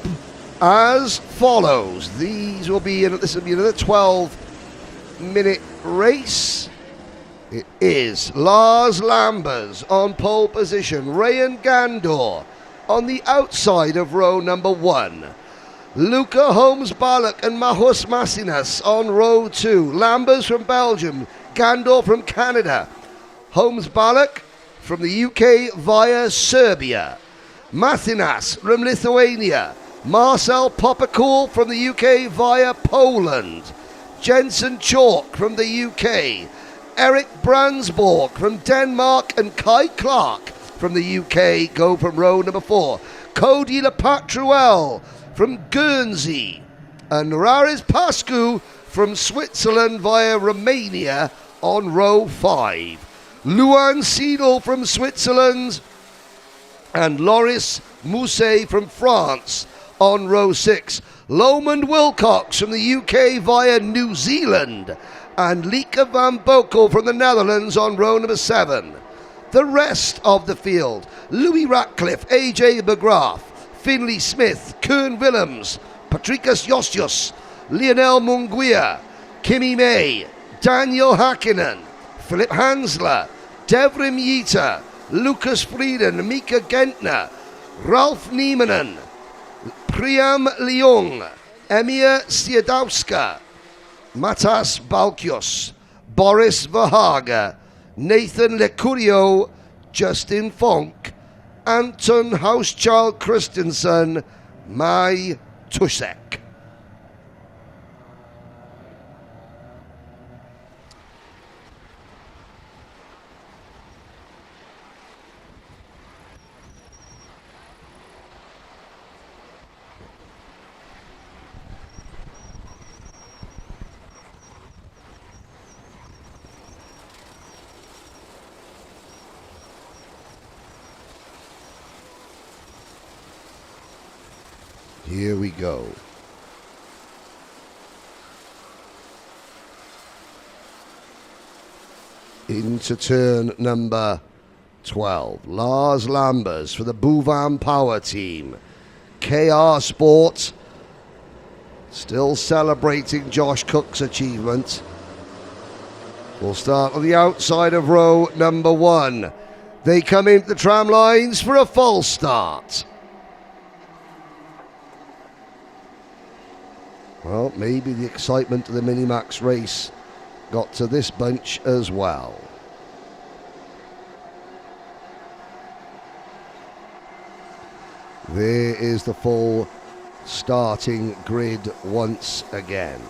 as follows. This will be another 12-minute race. It is Lars Lambers on pole position, Rayan Gandor on the outside of row number 1, Luca Holmes-Balak and Mahus Masinas on row 2, Lambers from Belgium, Gandor from Canada, Holmes-Balak from the UK via Serbia, Masinas from Lithuania, Marcel Popocool from the UK via Poland, Jensen Chalk from the UK, Eric Brandsborg from Denmark, and Kai Clark from the UK go from row number 4. Cody Lepatruel from Guernsey, and Raris Pascu from Switzerland via Romania on row 5. Luan Seidel from Switzerland and Loris Mousset from France on row 6. Lomond Wilcox from the UK via New Zealand, and Lieke van Bokel from the Netherlands on row number 7. The rest of the field: Louis Ratcliffe, AJ McGrath, Finley Smith, Koen Willems, Patrikas Josius, Lionel Munguia, Kimi May, Daniel Hakkinen, Philip Hansler, Devrim Jeter, Lucas Frieden, Mika Gentner, Ralf Niemanen, Priam Leung, Emir Siedowska, Matas Balkios, Boris Verhagen, Nathan Lecurio, Justin Fonk, Anton Hauschild Christensen, Mai Tusek. Here we go. Into turn number 12. Lars Lambers for the Bouvan Power Team. KR Sport still celebrating Josh Cook's achievement. We'll start on the outside of row number 1. They come into the tram lines for a false start. Well, maybe the excitement of the Minimax race got to this bunch as well. There is the full starting grid once again.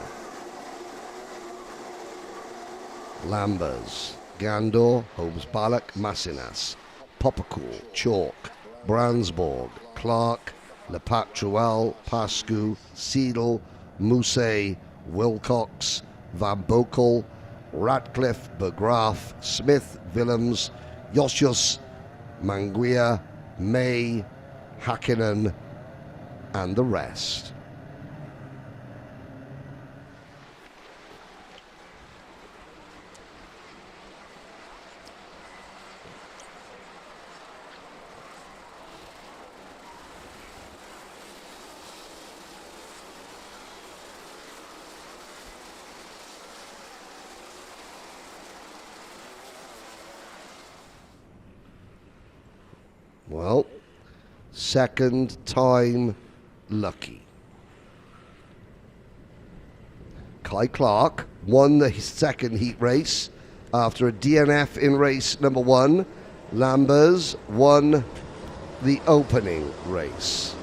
Lambers, Gandor, Holmes-Balak, Masinas, Popocool, Chalk, Brandsborg, Clark, Lepatruel, Pascu, Seidel, Mousset, Wilcox, Van Bokel, Ratcliffe, Bergraaf, Smith, Willems, Josius, Manguia, May, Hakkinen, and the rest. Well, second time lucky. Kai Clark won the second heat race after a DNF in race number 1. Lambers won the opening race.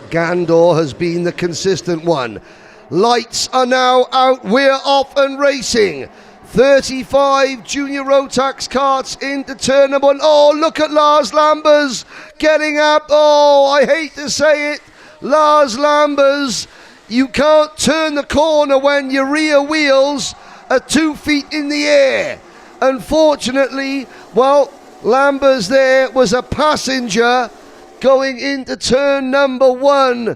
Gandor has been the consistent one. Lights are now out. We're off and racing. 35 junior Rotax karts into turn number 1. Oh, look at Lars Lambers getting up. Oh, I hate to say it. Lars Lambers, you can't turn the corner when your rear wheels are 2 feet in the air. Unfortunately, well, Lambers there was a passenger going into turn number 1.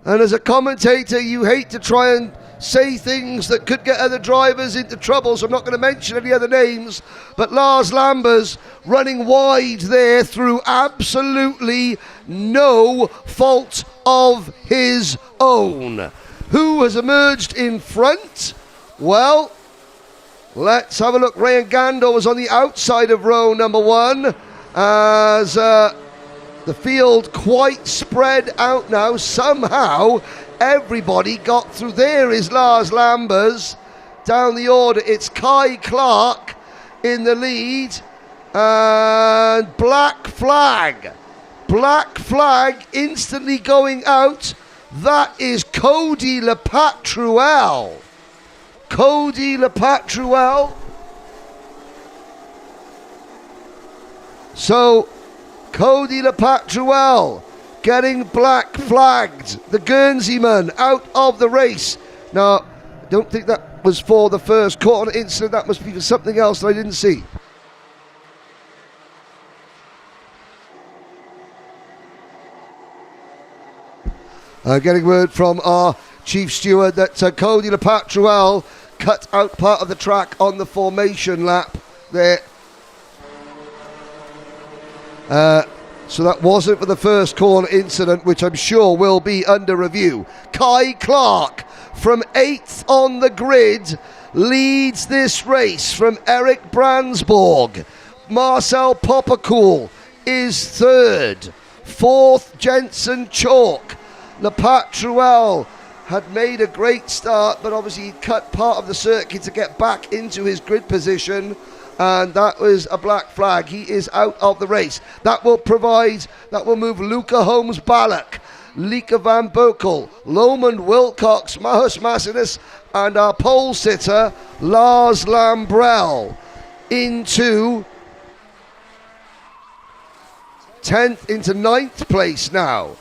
And as a commentator, you hate to try and say things that could get other drivers into trouble, so I'm not going to mention any other names, but Lars Lambers running wide there through absolutely no fault of his own. Who has emerged in front? Well, let's have a look. Ryan Gandor was on the outside of row number 1 as the field quite spread out now. Somehow everybody got through. There is Lars Lambers down the order. It's Kai Clark in the lead. And black flag instantly going out. That is Cody Lepatruel. So Cody Lepatruel getting black flagged. The Guernseyman out of the race. Now, I don't think that was for the first corner incident. That must be for something else that I didn't see. Getting word from our chief steward that Cody Lepatruel cut out part of the track on the formation lap there. So that wasn't for the first corner incident, which I'm sure will be under review. Kai Clark from 8th on the grid leads this race from Eric Bransborg. Marcel Poppercool is 3rd. 4th, Jensen Chalk. Lepatruel had made a great start, but obviously he cut part of the circuit to get back into his grid position, and that was a black flag. He is out of the race. That will move Luca Holmes-Ballock, Lika Van Boekel, Lomond Wilcox, Mahus Massinis, and our pole sitter, Lars Lambrell, into 10th, into 9th place now.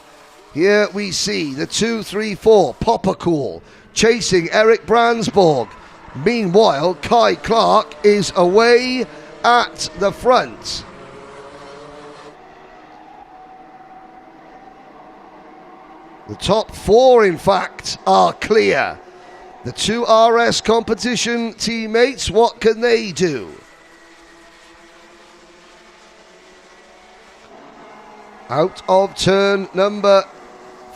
Here we see the 2, 3, 4, Poppercool chasing Eric Bransborg. Meanwhile, Kai Clark is away at the front. The top 4, in fact, are clear. The 2 RS competition teammates, what can they do? Out of turn number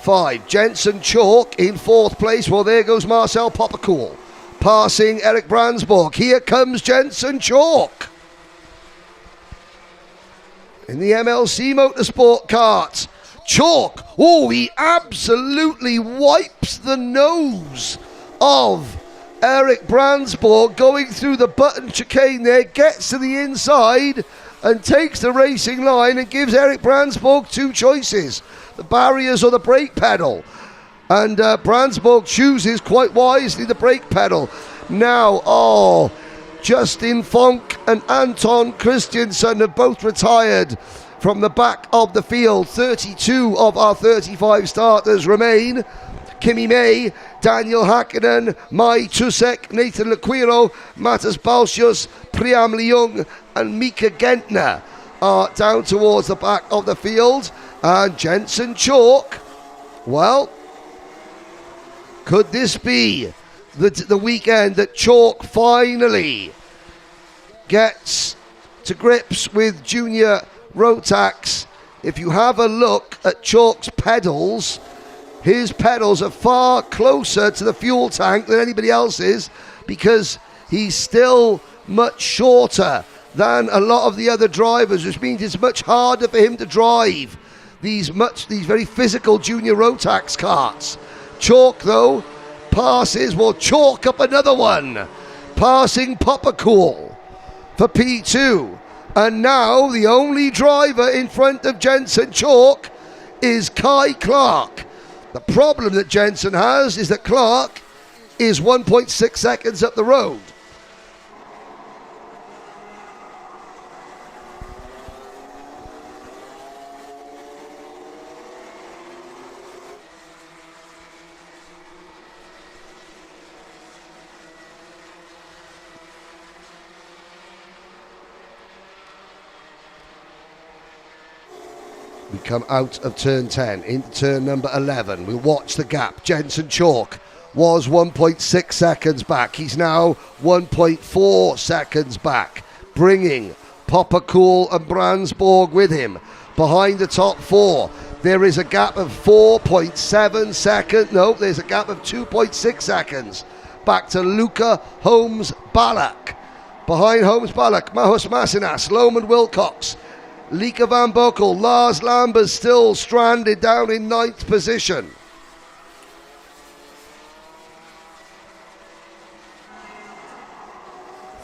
5, Jensen Chalk in 4th place. Well, there goes Marcel Poppercool, passing Eric Bransborg. Here comes Jensen Chalk in the MLC Motorsport kart. Chalk, oh, he absolutely wipes the nose of Eric Bransborg going through the button chicane there, gets to the inside and takes the racing line and gives Eric Bransborg 2 choices, the barriers or the brake pedal. And Bransborg chooses quite wisely the brake pedal. Now, Justin Fonk and Anton Christiansen have both retired from the back of the field. 32 of our 35 starters remain. Kimi May, Daniel Hakkinen, Mai Tusek, Nathan Lequiro, Matas Balsius, Priam Leung and Mika Gentner are down towards the back of the field. And Jensen Chalk, well, could this be the weekend that Chalk finally gets to grips with junior Rotax? If you have a look at Chalk's pedals, his pedals are far closer to the fuel tank than anybody else's, because he's still much shorter than a lot of the other drivers, which means it's much harder for him to drive these very physical junior Rotax karts. Chalk, though, passes, will chalk up another one, passing Poppercool for P2. And now the only driver in front of Jensen Chalk is Kai Clark. The problem that Jensen has is that Clark is 1.6 seconds up the road. We come out of turn 10 into turn number 11. We'll watch the gap. Jensen Chalk was 1.6 seconds back. He's now 1.4 seconds back, bringing Popper Cool and Brandsborg with him. Behind the top four, there is a gap of 4.7 seconds. No, there's a gap of 2.6 seconds back to Luca Holmes Ballack. Behind Holmes Ballack, Mahus Masinas, Loman Wilcox, Lika Van Bokel, Lars Lambers still stranded down in 9th position.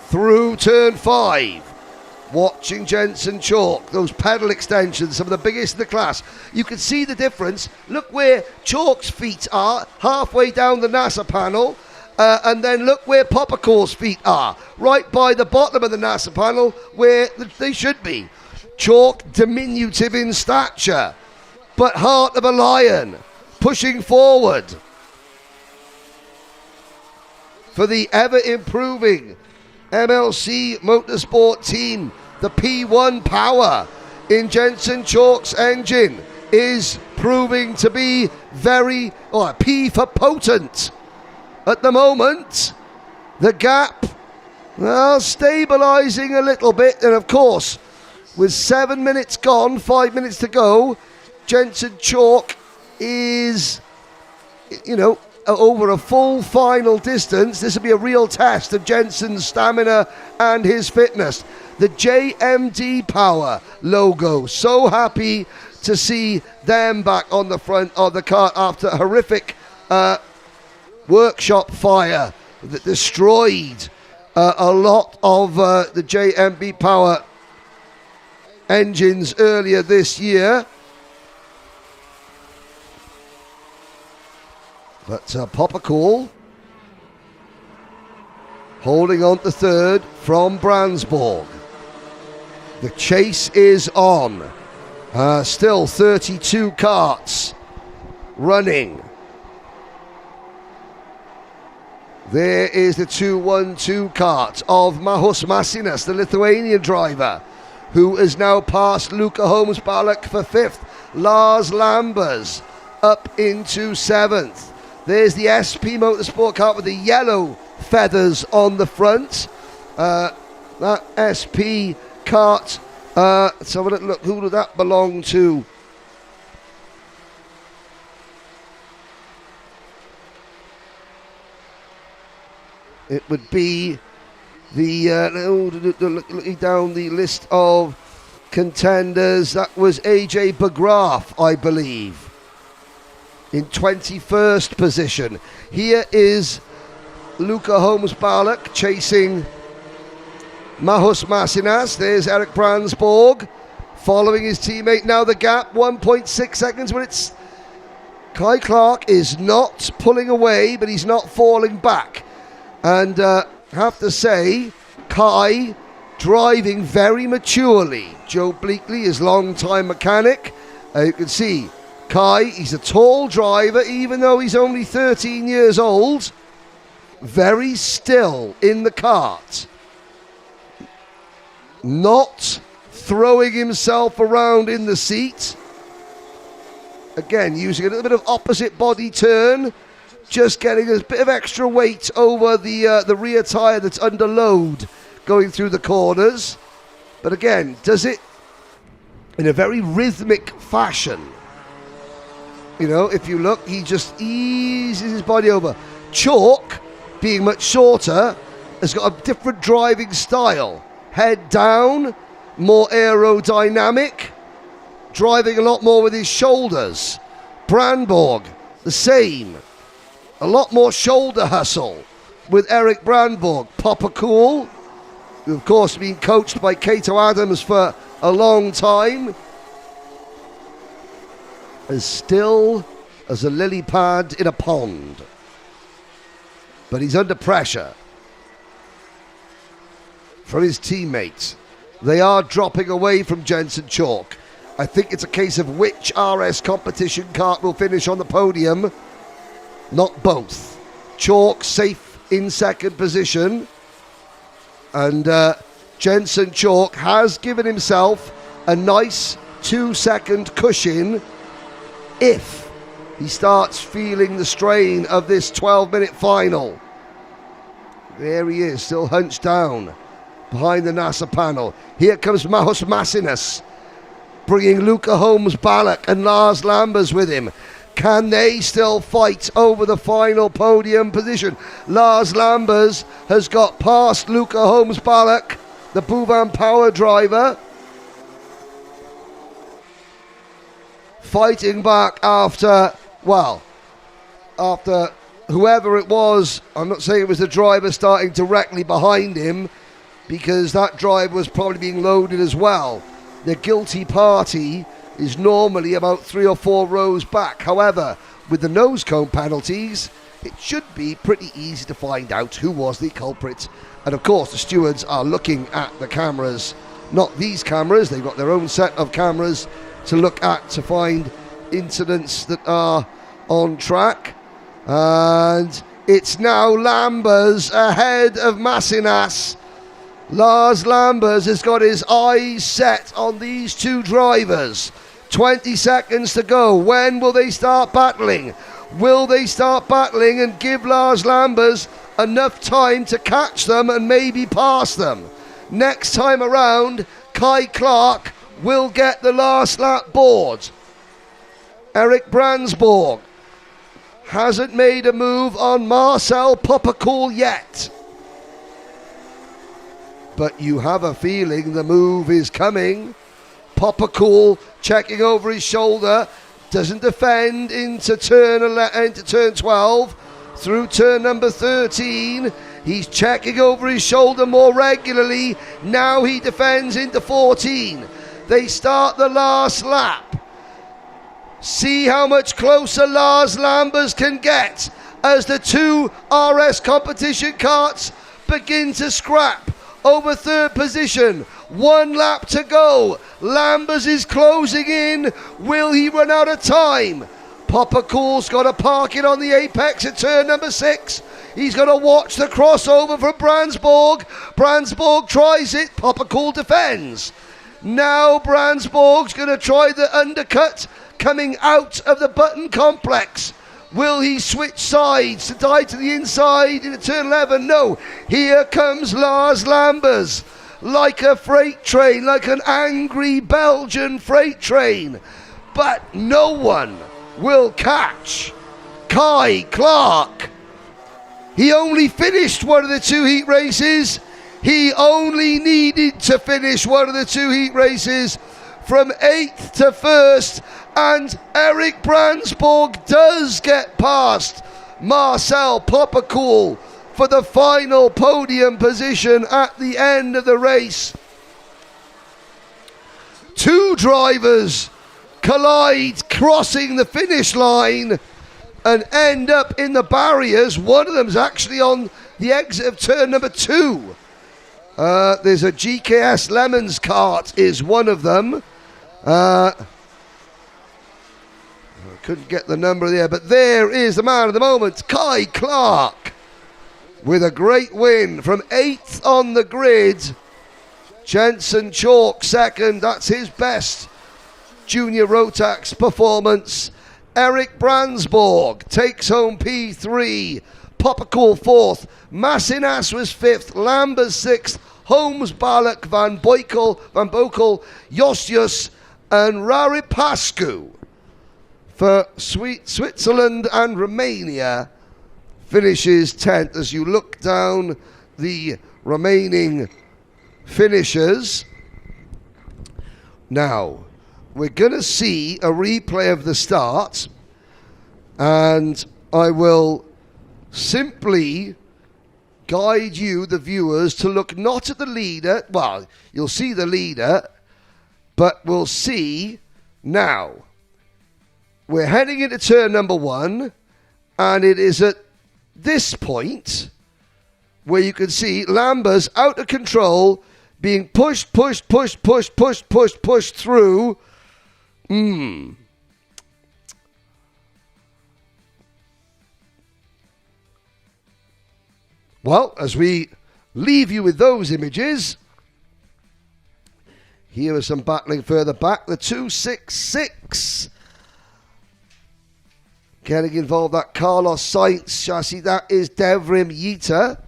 Through turn 5, watching Jensen Chalk, those pedal extensions, some of the biggest in the class. You can see the difference. Look where Chalk's feet are, halfway down the NASA panel. And then look where Poppercore's feet are, right by the bottom of the NASA panel where they should be. Chalk, diminutive in stature, but heart of a lion, pushing forward for the ever-improving MLC Motorsport team. The P1 power in Jensen Chalk's engine is proving to be very, P for potent. At the moment, the gap, stabilising a little bit. And of course, with 7 minutes gone, 5 minutes to go, Jensen Chalk is, over a full final distance. This will be a real test of Jensen's stamina and his fitness. The JMD Power logo. So happy to see them back on the front of the car after a horrific workshop fire that destroyed a lot of the JMB Power engines earlier this year. But Poppercool holding on to third from Brandsborg. The chase is on. Still 32 karts running. There is the 2-1-2 kart of Mahus Masinas, the Lithuanian driver, who has now passed Luca Holmes Ballack for 5th. Lars Lambers up into 7th. There's the SP Motorsport kart with the yellow feathers on the front. That SP kart, so look, who did that belong to? It would be looking down the list of contenders, that was AJ Bagraf, I believe, in 21st position. Here is Luca Holmes Ballack chasing Mahus Masinas. There's Eric Brandsborg following his teammate. Now the gap, 1.6 seconds, but it's Kai Clark is not pulling away, but he's not falling back. And have to say, Kai driving very maturely. Joe Bleakley is long-time mechanic. You can see Kai, he's a tall driver, even though he's only 13 years old. Very still in the kart. Not throwing himself around in the seat. Again, using a little bit of opposite body turn. Just getting a bit of extra weight over the rear tyre that's under load going through the corners. But again, does it in a very rhythmic fashion. If you look, he just eases his body over. Chalk, being much shorter, has got a different driving style. Head down, more aerodynamic, driving a lot more with his shoulders. Brandsborg, the same. A lot more shoulder hustle with Eric Brandsborg. Poppercool, who of course been coached by Cato Adams for a long time, as still as a lily pad in a pond. But he's under pressure from his teammates. They are dropping away from Jensen Chalk. I think it's a case of which RS competition kart will finish on the podium. Not both. Chalk safe in second position. And Jensen Chalk has given himself a nice 2-second cushion if he starts feeling the strain of this 12-minute final. There he is, still hunched down behind the NASA panel. Here comes Maus Massinas, bringing Luca Holmes-Balak and Lars Lambers with him. Can they still fight over the final podium position? Lars Lambers has got past Luca Holmes-Balak, the Bhuvan Power driver, fighting back after whoever it was. I'm not saying it was the driver starting directly behind him, because that driver was probably being loaded as well. The guilty party is normally about 3 or 4 rows back. However, with the nose cone penalties, it should be pretty easy to find out who was the culprit. And of course, the stewards are looking at the cameras, not these cameras. They've got their own set of cameras to look at to find incidents that are on track. And it's now Lambers ahead of Massinas. Lars Lambers has got his eyes set on these two drivers. 20 seconds to go. When will they start battling? Will they start battling and give Lars Lambers enough time to catch them and maybe pass them? Next time around, Kai Clark will get the last lap board. Eric Brandsborg hasn't made a move on Marcel Popocool yet. But you have a feeling the move is coming. Popocool checking over his shoulder, doesn't defend into turn 12, through turn number 13. He's checking over his shoulder more regularly. Now he defends into 14. They start the last lap. See how much closer Lars Lambers can get as the two RS competition karts begin to scrap over third position. 1 lap to go. Lambers is closing in. Will he run out of time? Popocool's got to park it on the apex at turn number 6. He's got to watch the crossover from Brandsborg. Brandsborg tries it. Popocool defends. Now Brandsborg's going to try the undercut coming out of the Button complex. Will he switch sides to die to the inside into turn 11? No. Here comes Lars Lambers, like a freight train, like an angry Belgian freight train. But no one will catch Kai Clark. He only finished one of the 2 heat races. He only needed to finish one of the 2 heat races from 8th to 1st. And Eric Brandsborg does get past Marcel Popocool for the final podium position at the end of the race. 2 drivers collide crossing the finish line and end up in the barriers. One of them's actually on the exit of turn number 2. There's a GKS Lemons kart is one of them. Couldn't get the number there, but there is the man of the moment, Kai Clark, with a great win from 8th on the grid. Jensen Chalk second, that's his best junior Rotax performance. Eric Brandsborg takes home P3, Popocool 4th, Massinas was 5th, Lambers 6th, Holmes, Balak, Van Boekel, Josius and Raripascu for Switzerland and Romania finishes 10th. As you look down the remaining finishers, now we're going to see a replay of the start, and I will simply guide you, the viewers, to look not at the leader. Well, you'll see the leader, but we'll see now. We're heading into turn number 1, and it is at this point where you can see Lambers out of control, being pushed through. Well, as we leave you with those images, Here is some battling further back. The 266. Getting involved, that Carlos Sainz chassis. That is Devrim Yeater.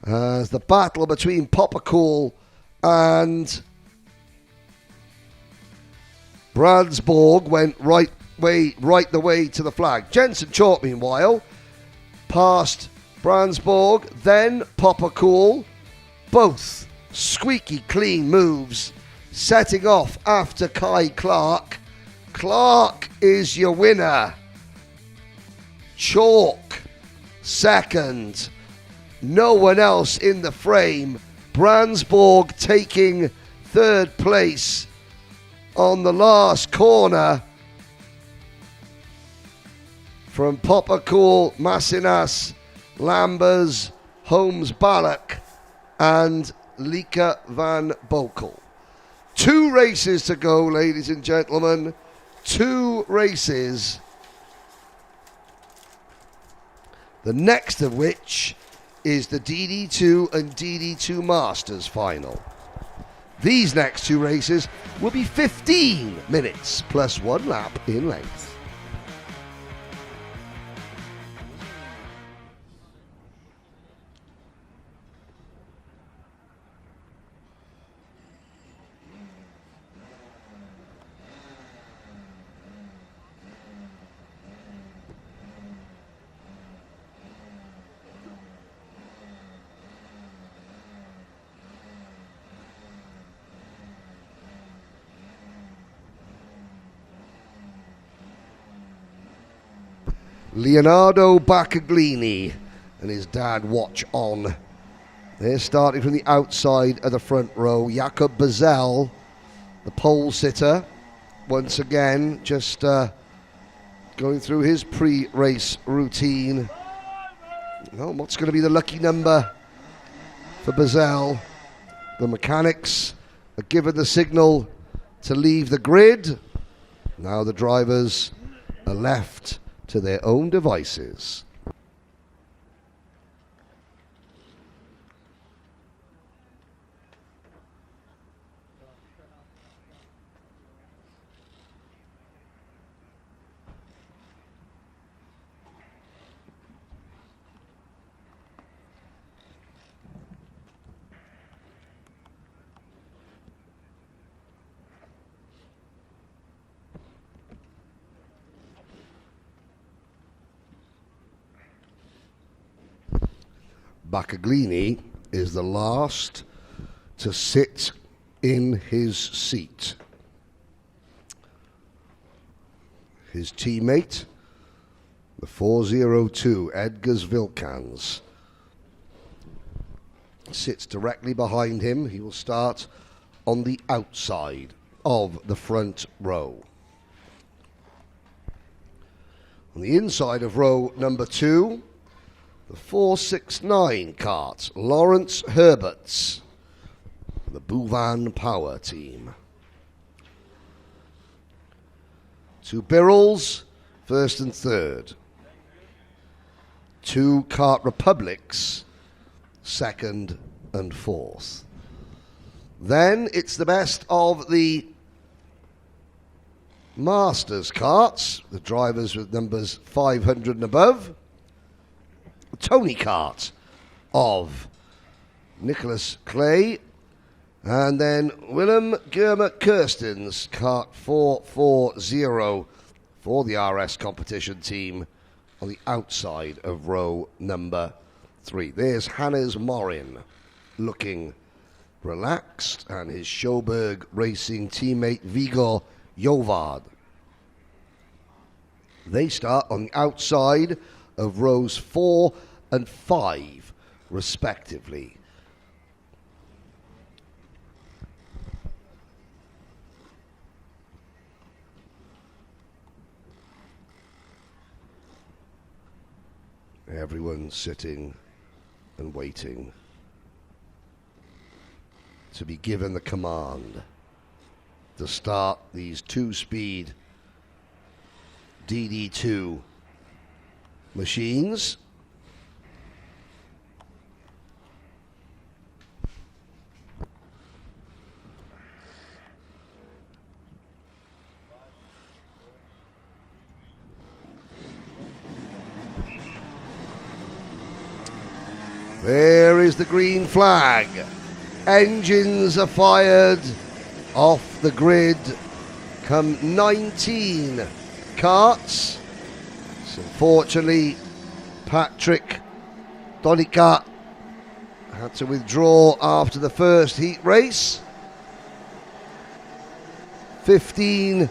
As the battle between Poppercool and Brandsborg went right the way to the flag. Jensen Chalk, meanwhile, past Brandsborg, then Poppercool. Both squeaky clean moves, setting off after Kai Clark. Clark is your winner. Chalk second. No one else in the frame. Brandsborg taking third place on the last corner from Poppercool, Massinas, Lambers, Holmes Ballack and Lika van Bokel. 2 races to go, ladies and gentlemen. 2 races. The next of which is the DD2 and DD2 Masters final. These next 2 races will be 15 minutes plus 1 lap in length. Leonardo Baccaglini and his dad watch on. They're starting from the outside of the front row. Jakob Bazell, the pole sitter, once again just going through his pre-race routine. Well, what's going to be the lucky number for Bazell? The mechanics are given the signal to leave the grid. Now the drivers are left to their own devices. Baccaglini is the last to sit in his seat. His teammate, the 402, Edgars Vilkans, sits directly behind him. He will start on the outside of the front row. On the inside of row number 2, the 469 kart, Lawrence Herberts, the Bouvan Power Team. 2 Birrells, first and third. 2 Kart Republics, second and fourth. Then it's the best of the Masters karts, the drivers with numbers 500 and above. Tony Kart of Nicholas Clay, and then Willem Germer Kirstens Kart 440 for the RS competition team on the outside of row number 3. There's Hannes Morin looking relaxed, and his Sjoberg Racing teammate Vigor Jovard. They start on the outside of rows 4 and 5, respectively. Everyone's sitting and waiting to be given the command to start these 2-speed DD2 machines. There is the green flag. Engines are fired off the grid. Come 19 karts. So unfortunately, Patrick Donica had to withdraw after the first heat race. 15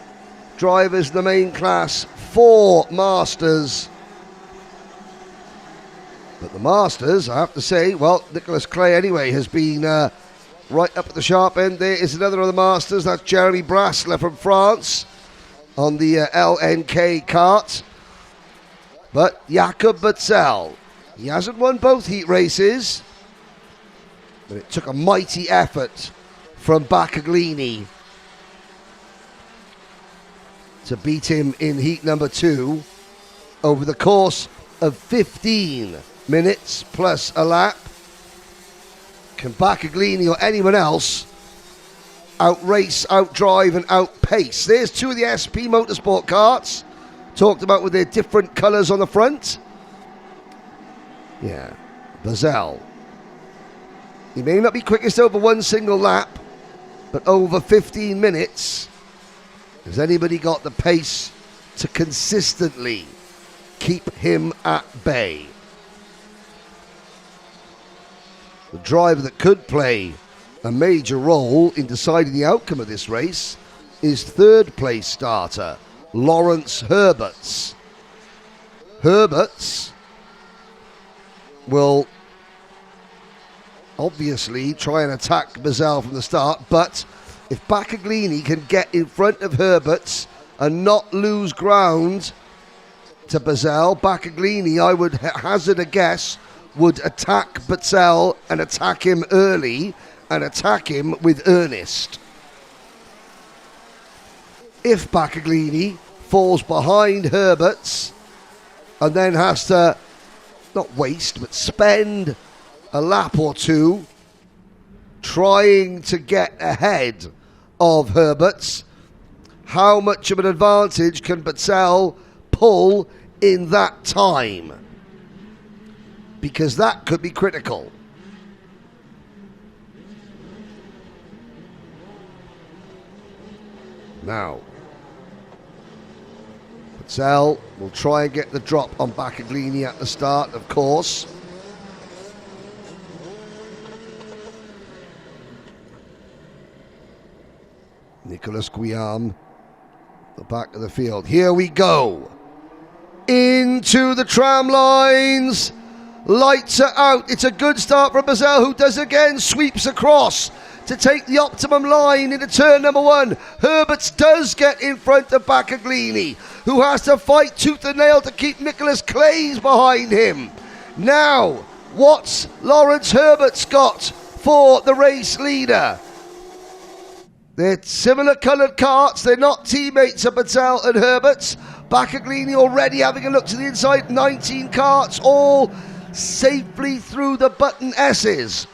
drivers in the main class, 4 Masters. But the Masters, I have to say, well, Nicholas Clay anyway has been right up at the sharp end. There is another of the Masters, that's Jeremy Brassler from France on the LNK kart. But Jakob Butzel, he hasn't won both heat races, but it took a mighty effort from Baccaglini to beat him in heat number 2 over the course of 15 minutes plus a lap. Can Baccaglini or anyone else outrace, outdrive and outpace? There's 2 of the SP Motorsport karts, talked about with their different colours on the front. Yeah, Butzel. He may not be quickest over one single lap, but over 15 minutes, has anybody got the pace to consistently keep him at bay? The driver that could play a major role in deciding the outcome of this race is third place starter Lawrence Herberts. Herberts will obviously try and attack Butzel from the start, but if Baccaglini can get in front of Herberts and not lose ground to Butzel, Baccaglini, I would hazard a guess, would attack Butzel and attack him early and attack him with earnest. If Baccaglini falls behind Herberts and then has to not waste but spend a lap or 2 trying to get ahead of Herberts, how much of an advantage can Butzel pull in that time? Because that could be critical. Now, Butzel will try and get the drop on Baccaglini at the start, of course. Nicolas Guillaume, the back of the field. Here we go. Into the tram lines. Lights are out. It's a good start from Butzel, who does again, sweeps across to take the optimum line into turn number 1. Herberts does get in front of Baccaglini, who has to fight tooth and nail to keep Nicholas Clays behind him. Now, what's Lawrence Herberts got for the race leader? They're similar coloured karts. They're not teammates of Butzel and Herberts. Baccaglini already having a look to the inside. 19 karts, all safely through the button S's.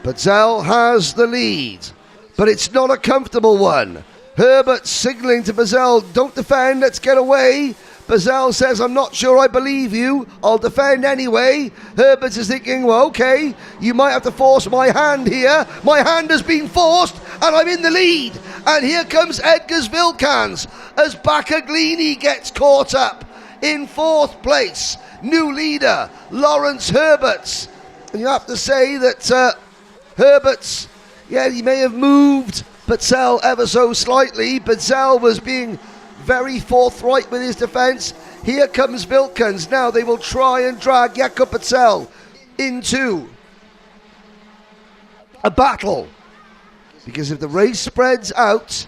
Butzel has the lead, but it's not a comfortable one. Herbert signalling to Butzel, don't defend, let's get away. Butzel says, I'm not sure I believe you, I'll defend anyway. Herbert is thinking, well, okay, you might have to force my hand here. My hand has been forced, and I'm in the lead. And here comes Edgars Vilkans as Baccaglini gets caught up in 4th place. New leader, Lawrence Herberts. And you have to say that Herberts, yeah, he may have moved Butzel ever so slightly. Butzel was being very forthright with his defence. Here comes Vilkans. Now they will try and drag Jakob Butzel into a battle. Because if the race spreads out,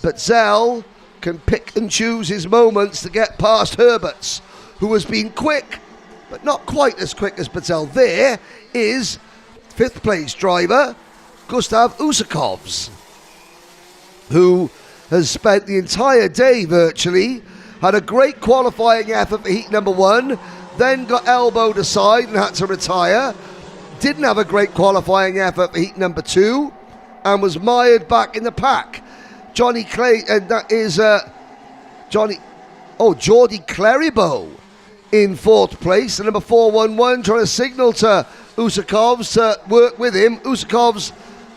Butzel can pick and choose his moments to get past Herberts, who has been quick, but not quite as quick as Butzel. There is 5th place driver Gustav Usakovs, who has spent the entire day virtually, had a great qualifying effort for heat number 1, then got elbowed aside and had to retire, didn't have a great qualifying effort for heat number 2, and was mired back in the pack. Johnny Clay, and that is Geordie Claribo in 4th place. The number 411 trying to signal to Usakovs to work with him. Usakovs,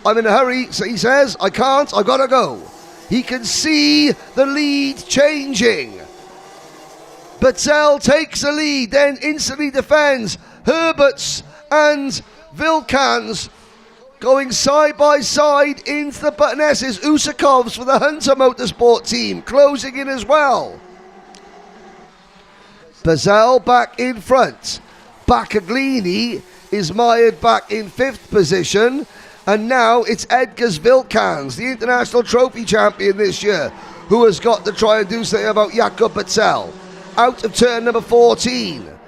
I'm in a hurry, so he says, I can't, I've got to go. He can see the lead changing. Beaudette takes the lead, then instantly defends. Herberts and Vilkans going side by side into the button S's. Usakovs for the Hunter Motorsport team closing in as well. Beaudette back in front. Bacaglini is mired back in 5th position. And now it's Edgars Vilkans, the international trophy champion this year, who has got to try and do something about Jakob Beaudette. Out of turn number 14.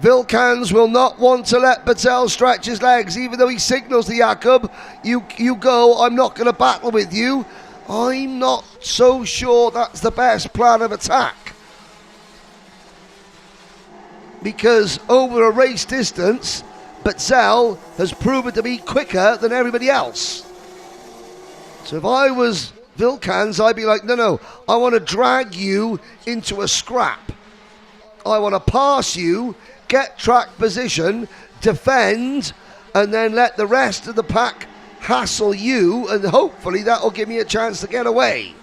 Vilkans will not want to let Beaudette stretch his legs, even though he signals to Jakob, you go, I'm not going to battle with you. I'm not so sure that's the best plan of attack. Because over a race distance, Beaudette has proven to be quicker than everybody else. So if I was Vilkans, I'd be like, no, I want to drag you into a scrap. I want to pass you, get track position, defend, and then let the rest of the pack hassle you, and hopefully that'll give me a chance to get away.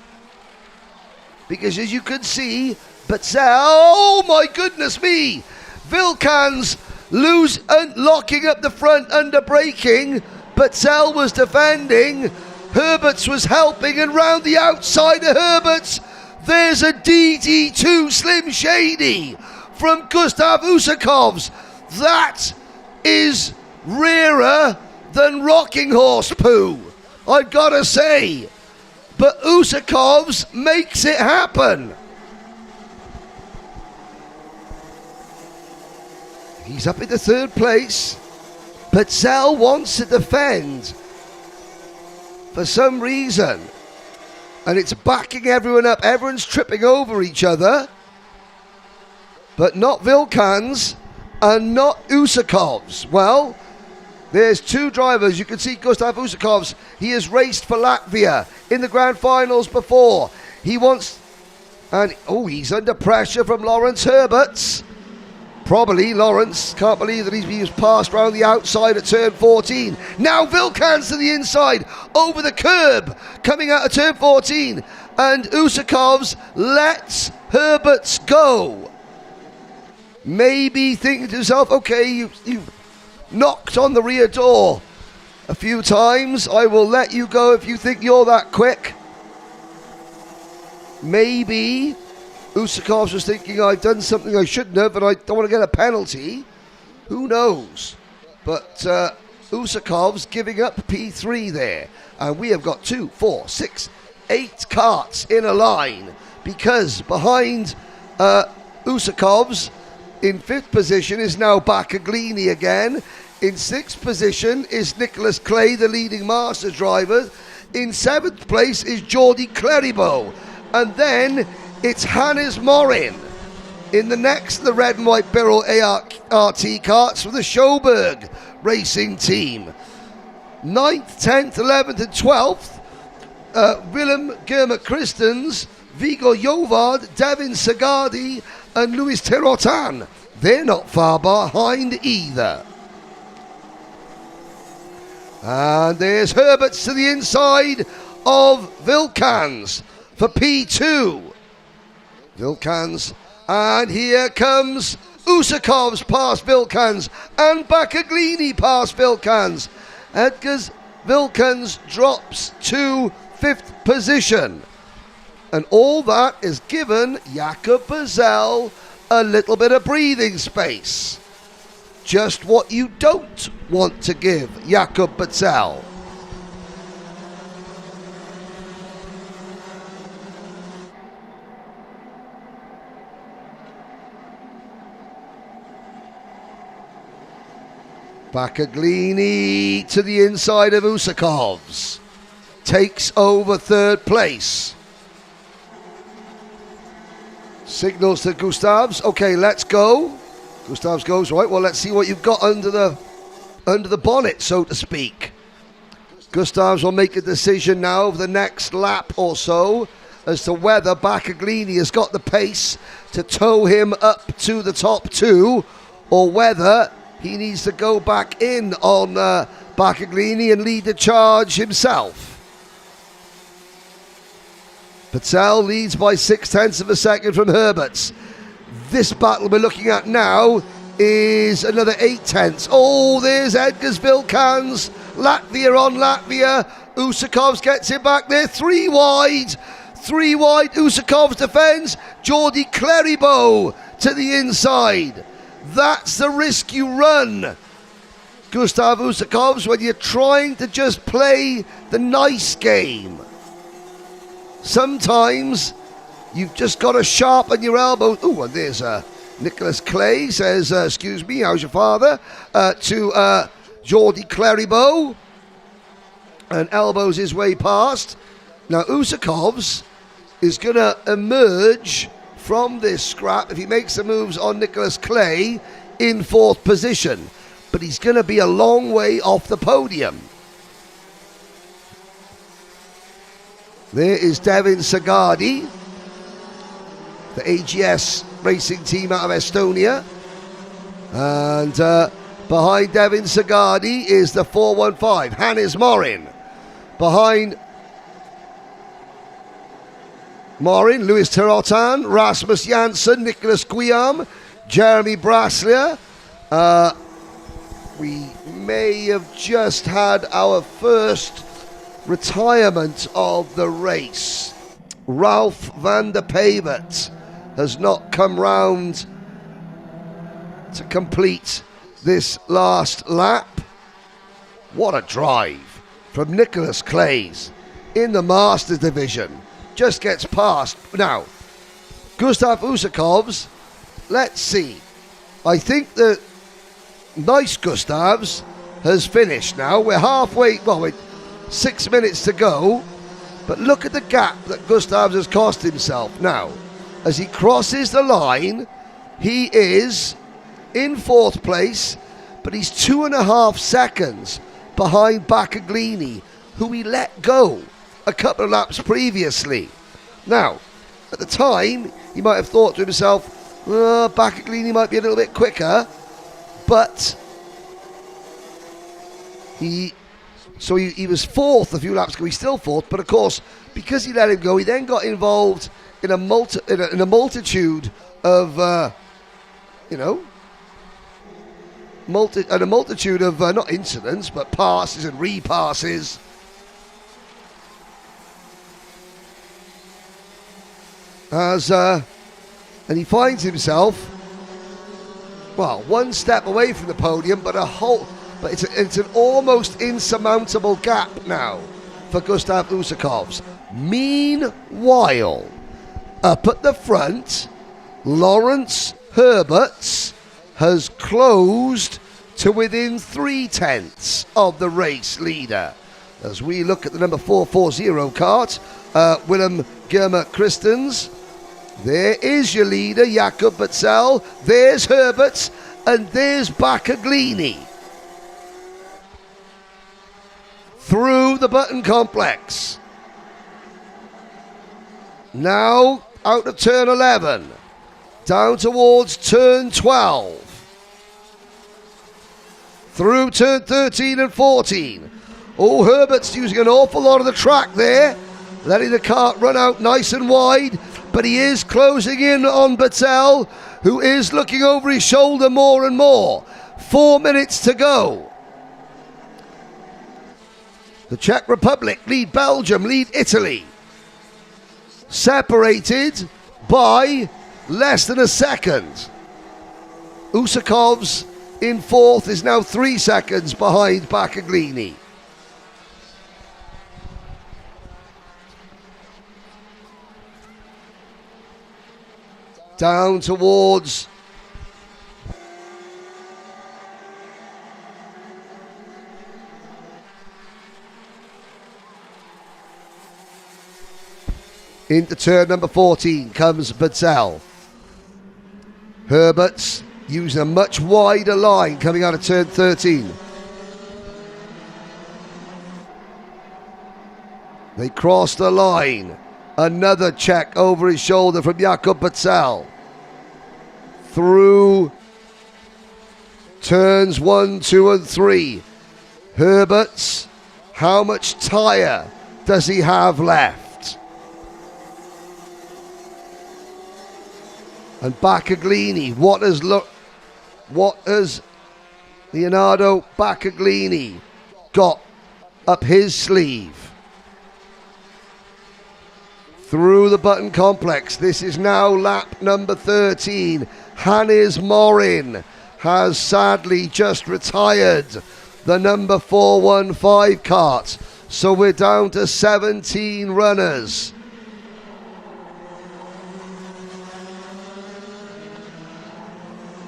Because as you can see, Beaudette, oh my goodness me, Vilkans locking up the front under braking. Beaudette was defending, Herberts was helping, and round the outside of Herberts, there's a DD2 Slim Shady from Gustav Usakovs. That is rarer than rocking horse poo, I've got to say. But Usakovs makes it happen. He's up into 3rd place. Beaudette wants to defend for some reason. And it's backing everyone up. Everyone's tripping over each other. But not Vilkans and not Usakovs. Well, there's 2 drivers. You can see Gustav Usakovs. He has raced for Latvia in the grand finals before. He wants... And, he's under pressure from Lawrence Herberts. Probably Lawrence can't believe that he was passed around the outside at turn 14. Now Vilkans to the inside, over the curb, coming out of turn 14. And Usakovs lets Herberts go. Maybe thinking to himself, okay, you've knocked on the rear door a few times. I will let you go if you think you're that quick. Maybe Usakovs was thinking, I've done something I shouldn't have, and I don't want to get a penalty. Who knows? But Usakovs giving up P3 there. And we have got 2, 4, 6, 8 carts in a line, because behind Usakovs in 5th position is now Bacaglini again. In 6th position is Nicholas Clay, the leading master driver. In 7th place is Jordi Cleribo. And then it's Hannes Morin. In the red and white Birrell ART carts for the Schoberg Racing team. 9th, 10th, 11th and 12th, Willem Germa Christens, Viggo Jovard, Devin Sagadi and Luis Terotan. They're not far behind either. And there's Herberts to the inside of Vilkans for P2. Vilkans, and here comes Usakovs past Vilkans, and Bacaglini past Vilkans. Edgars Vilkans drops to 5th position. And all that is given Jakob Beaudette a little bit of breathing space. Just what you don't want to give Jakob Beaudette. Bacaglini to the inside of Usakovs. Takes over 3rd place. Signals to Gustavs. Okay, let's go. Gustavs goes, right, well, let's see what you've got under the bonnet, so to speak. Gustavs will make a decision now over the next lap or so. as to whether Bacaglini has got the pace to tow him up to the top two, or whether he needs to go back in on Bacaglini and lead the charge himself. Patel leads by 0.6 of a second from Herberts. This battle we're looking at now is another 0.8. Oh, there's Edgarsville Cans. Latvia on Latvia. Usakovs gets it back there. 3 wide. 3 wide. Usakovs defends. Jordi Cleribo to the inside. That's the risk you run, Gustav Usakovs, when you're trying to just play the nice game. Sometimes you've just got to sharpen your elbows. Oh, and there's Nicholas Clay says, excuse me, how's your father? To Jordi Cleribo, and elbows his way past. Now Usakovs is going to emerge from this scrap if he makes the moves on Nicholas Clay in 4th position, but he's going to be a long way off the podium. There is Devin Sagardi, the AGS racing team out of Estonia, and behind Devin Sagardi is the 415 Hannes Morin. Behind Morin, Louis Terotan, Rasmus Janssen, Nicholas Guillaume, Jeremy Braslier. We may have just had our first retirement of the race. Ralph van der Pavert has not come round to complete this last lap. What a drive from Nicholas Clays in the Masters division. Just gets past. Now, Gustav Usakovs, let's see. I think that Nice Gustavs has finished now. We're halfway, well, with 6 minutes to go. But look at the gap that Gustavs has cost himself. Now, as he crosses the line, he is in 4th place, but he's 2.5 seconds behind Bacaglini, who he let go a couple of laps previously. Now, at the time, he might have thought to himself, Bacaglini might be a little bit quicker, but he was 4th a few laps ago. He's still 4th, but of course, because he let him go, he then got involved in a multitude of, not incidents, but passes and repasses. And he finds himself, well, 1 step away from the podium, but it's an almost insurmountable gap now for Gustav Usakovs. Meanwhile, up at the front, Lawrence Herberts has closed to within 0.3 of the race leader. As we look at the number 440 kart, Willem Germer Christens. There is your leader, Jakob Batzel. There's Herberts, and there's Bacaglini. Through the button complex. Now out of turn 11. Down towards turn 12. Through turn 13 and 14. Oh, Herbert's using an awful lot of the track there. Letting the kart run out nice and wide. But he is closing in on Battel, who is looking over his shoulder more and more. 4 minutes to go. The Czech Republic lead Belgium, lead Italy. Separated by less than a second. Usakovs in 4th is now 3 seconds behind Bacaglini. Down towards into turn number 14 comes Batzel. Herberts using a much wider line coming out of turn 13. They cross the line Another check over his shoulder from Jakob Butzell. Through turns 1, 2 and 3. Herberts, how much tyre does he have left? And Baccaglini, what has Leonardo Baccaglini got up his sleeve? Through the Button Complex, this is now lap number 13. Hannes Morin has sadly just retired the number 415 kart. So we're down to 17 runners.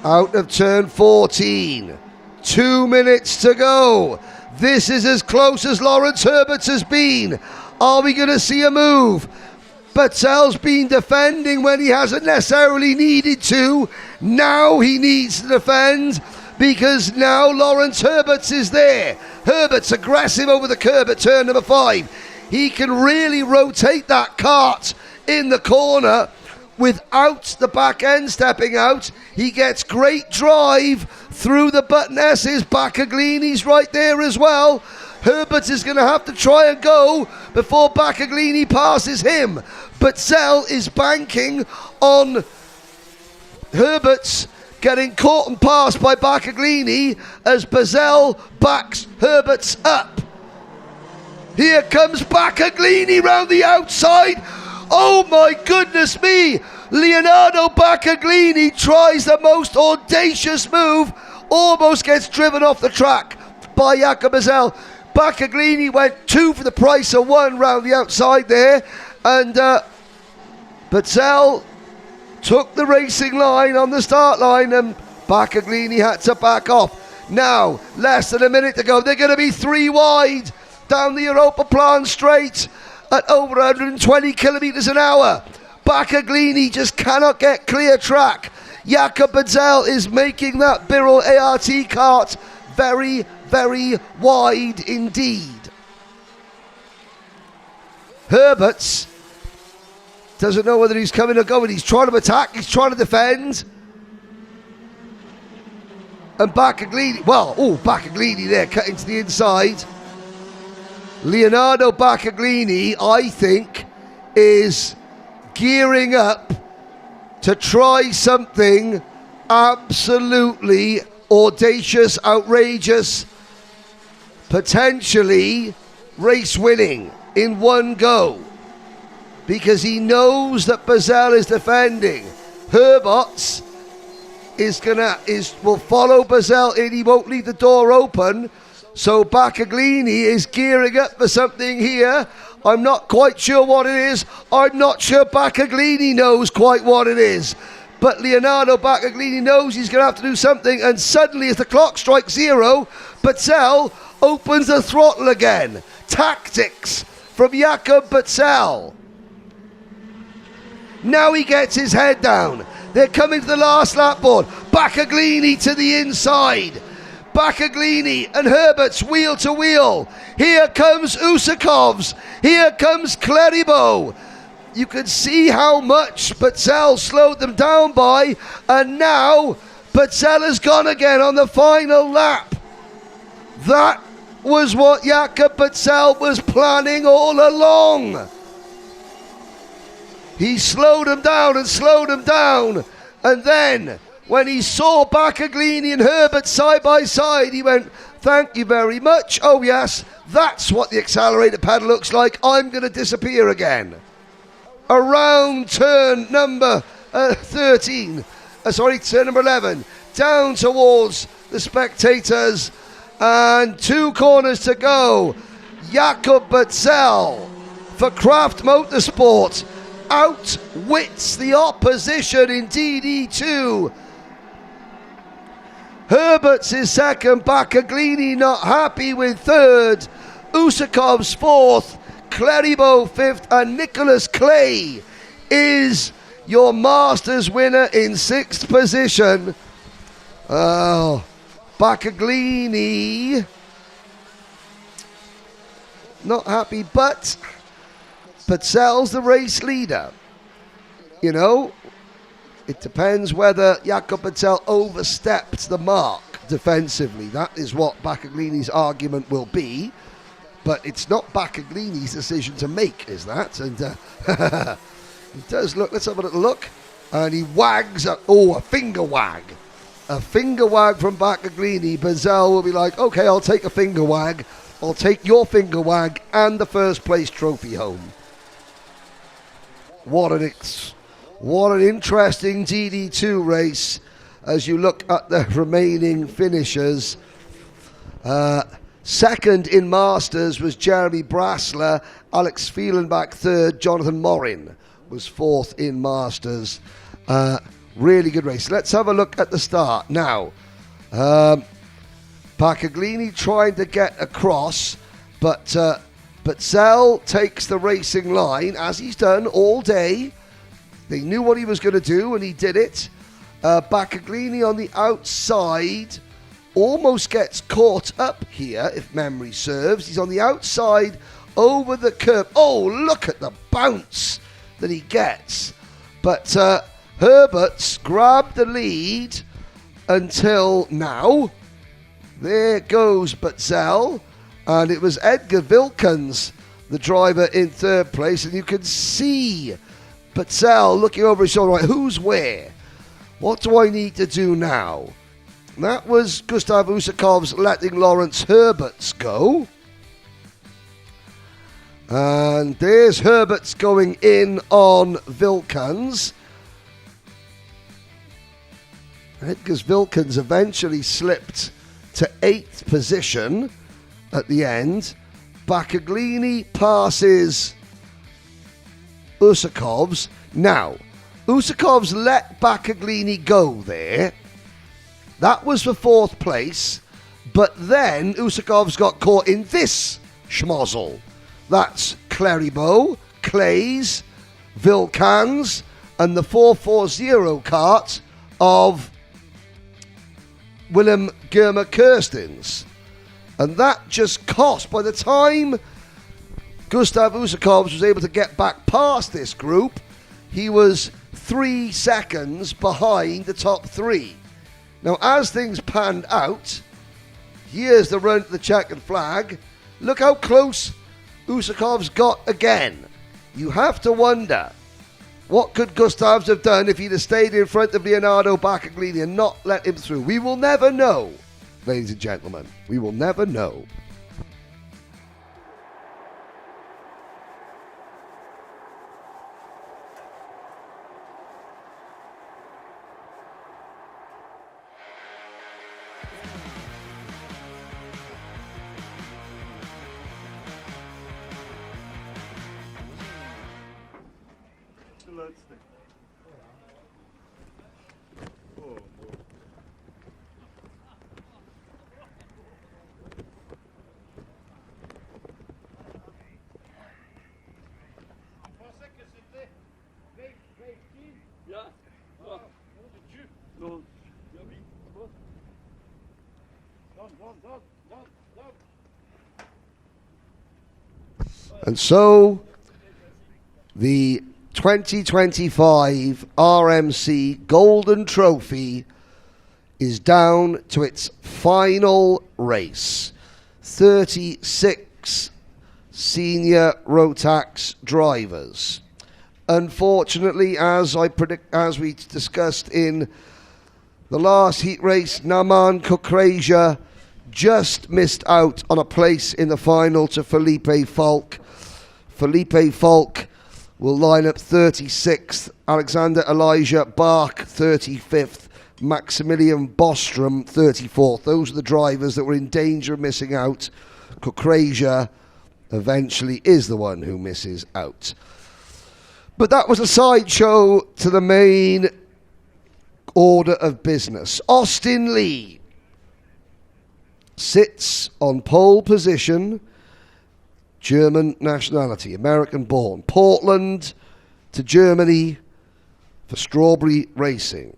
Out of turn 14. 2 minutes to go. This is as close as Lawrence Herberts has been. Are we going to see a move? Butzell's been defending when he hasn't necessarily needed to. Now he needs to defend because now Lawrence Herberts is there. Herberts aggressive over the curb at turn number 5. He can really rotate that kart in the corner without the back end stepping out. He gets great drive through the button S's. Baccaglini's right there as well. Herbert is going to have to try and go before Baccaglini passes him. Butzell is banking on Herbert's getting caught and passed by Baccaglini as Butzell backs Herbert's up. Here comes Baccaglini round the outside. Oh my goodness me! Leonardo Baccaglini tries the most audacious move, almost gets driven off the track by Jakob Butzell. Baccaglini went 2 for the price of 1 round the outside there, and Butzell took the racing line on the start line, and Baccaglini had to back off. Now, less than a minute to go. They're going to be 3 wide down the Europa Plan straight at over 120 kilometres an hour. Baccaglini just cannot get clear track. Jakob Butzell is making that Birrell ART kart very, very wide indeed. Herberts doesn't know whether he's coming or going. He's trying to attack, he's trying to defend. And Baccaglini, Baccaglini there, cutting to the inside. Leonardo Baccaglini, I think, is gearing up to try something absolutely audacious, outrageous, potentially race winning in one go, because he knows that Butzell is defending. Herberts will follow Butzell in. He won't leave the door open. So Baccaglini is gearing up for something here. I'm not quite sure what it is. I'm not sure Baccaglini knows quite what it is. But Leonardo Baccaglini knows he's going to have to do something. And suddenly, as the clock strikes 0, Butzell opens the throttle again. Tactics from Jakob Butzell. Now he gets his head down. They're coming to the last lap board. Baccaglini to the inside. Baccaglini and Herberts wheel to wheel. Here comes Usakovs. Here comes Cleribo. You can see how much Butzell slowed them down by, and now Butzell has gone again on the final lap. That was what Jakob Butzell was planning all along. He slowed him down and slowed him down, and then when he saw Baccaglini and Herbert side by side, he went, "Thank you very much. Oh yes, that's what the accelerator pedal looks like. I'm going to disappear again." Around turn number 11, down towards the spectators, and 2 corners to go. Jakob Butzell for Kraft Motorsport outwits the opposition in DD2. Herberts is second, Baccaglini not happy with third, Usakov's fourth, Cleribo fifth, and Nicholas Clay is your Masters winner in 6th position. Oh, Baccaglini not happy, but Purcell's the race leader. You know, it depends whether Jakob Purcell overstepped the mark defensively. That is what Baccaglini's argument will be. But it's not Baccaglini's decision to make, is that? And it does look, let's have a little look. And he wags, a finger wag. A finger wag from Baccaglini. Purcell will be like, okay, I'll take a finger wag. I'll take your finger wag and the first place trophy home. What an interesting DD2 race as you look at the remaining finishers. Second in Masters was Jeremy Brassler, Alex Fielenbach third, Jonathan Morin was fourth in Masters. Really good race. Let's have a look at the start now. Baccaglini trying to get across, but Purcell takes the racing line, as he's done all day. They knew what he was going to do, and he did it. Baccaglini on the outside almost gets caught up here, if memory serves. He's on the outside over the curb. Oh, look at the bounce that he gets. But Herbert's grabbed the lead until now. There goes Purcell, and it was Edgar Wilkins, the driver, in third place, and you can see Purcell looking over his shoulder, like, who's where? What do I need to do now? And that was Gustav Usakov's letting Lawrence Herberts go. And there's Herberts going in on Wilkins. Edgar Wilkins eventually slipped to 8th position at the end. Baccaglini passes Usakov's. Now, Usakov's let Baccaglini go there. That was for 4th place. But then Usakov's got caught in this schmozzle. That's Cleribo, Clays, Wilkins, and the 440 cart of Willem Germer Kirstens. And that just cost, by the time Gustav Usakovs was able to get back past this group, he was 3 seconds behind the top 3. Now, as things panned out, here's the run to the checkered flag. Look how close Usakov's got again. You have to wonder, what could Gustavs have done if he'd have stayed in front of Leonardo Baccaglini and not let him through? We will never know, ladies and gentlemen. We will never know. And so, the 2025 RMC Golden Trophy is down to its final race. 36 senior Rotax drivers. Unfortunately, as we discussed in the last heat race, Naman Kukrasia just missed out on a place in the final to Felipe Falk. Felipe Falk will line up 36th, Alexander Elijah Bach 35th, Maximilian Bostrom 34th. Those are the drivers that were in danger of missing out. Kukrasia eventually is the one who misses out. But that was a sideshow to the main order of business. Austin Lee sits on pole position, German nationality, American born. Portland to Germany for Strawberry Racing.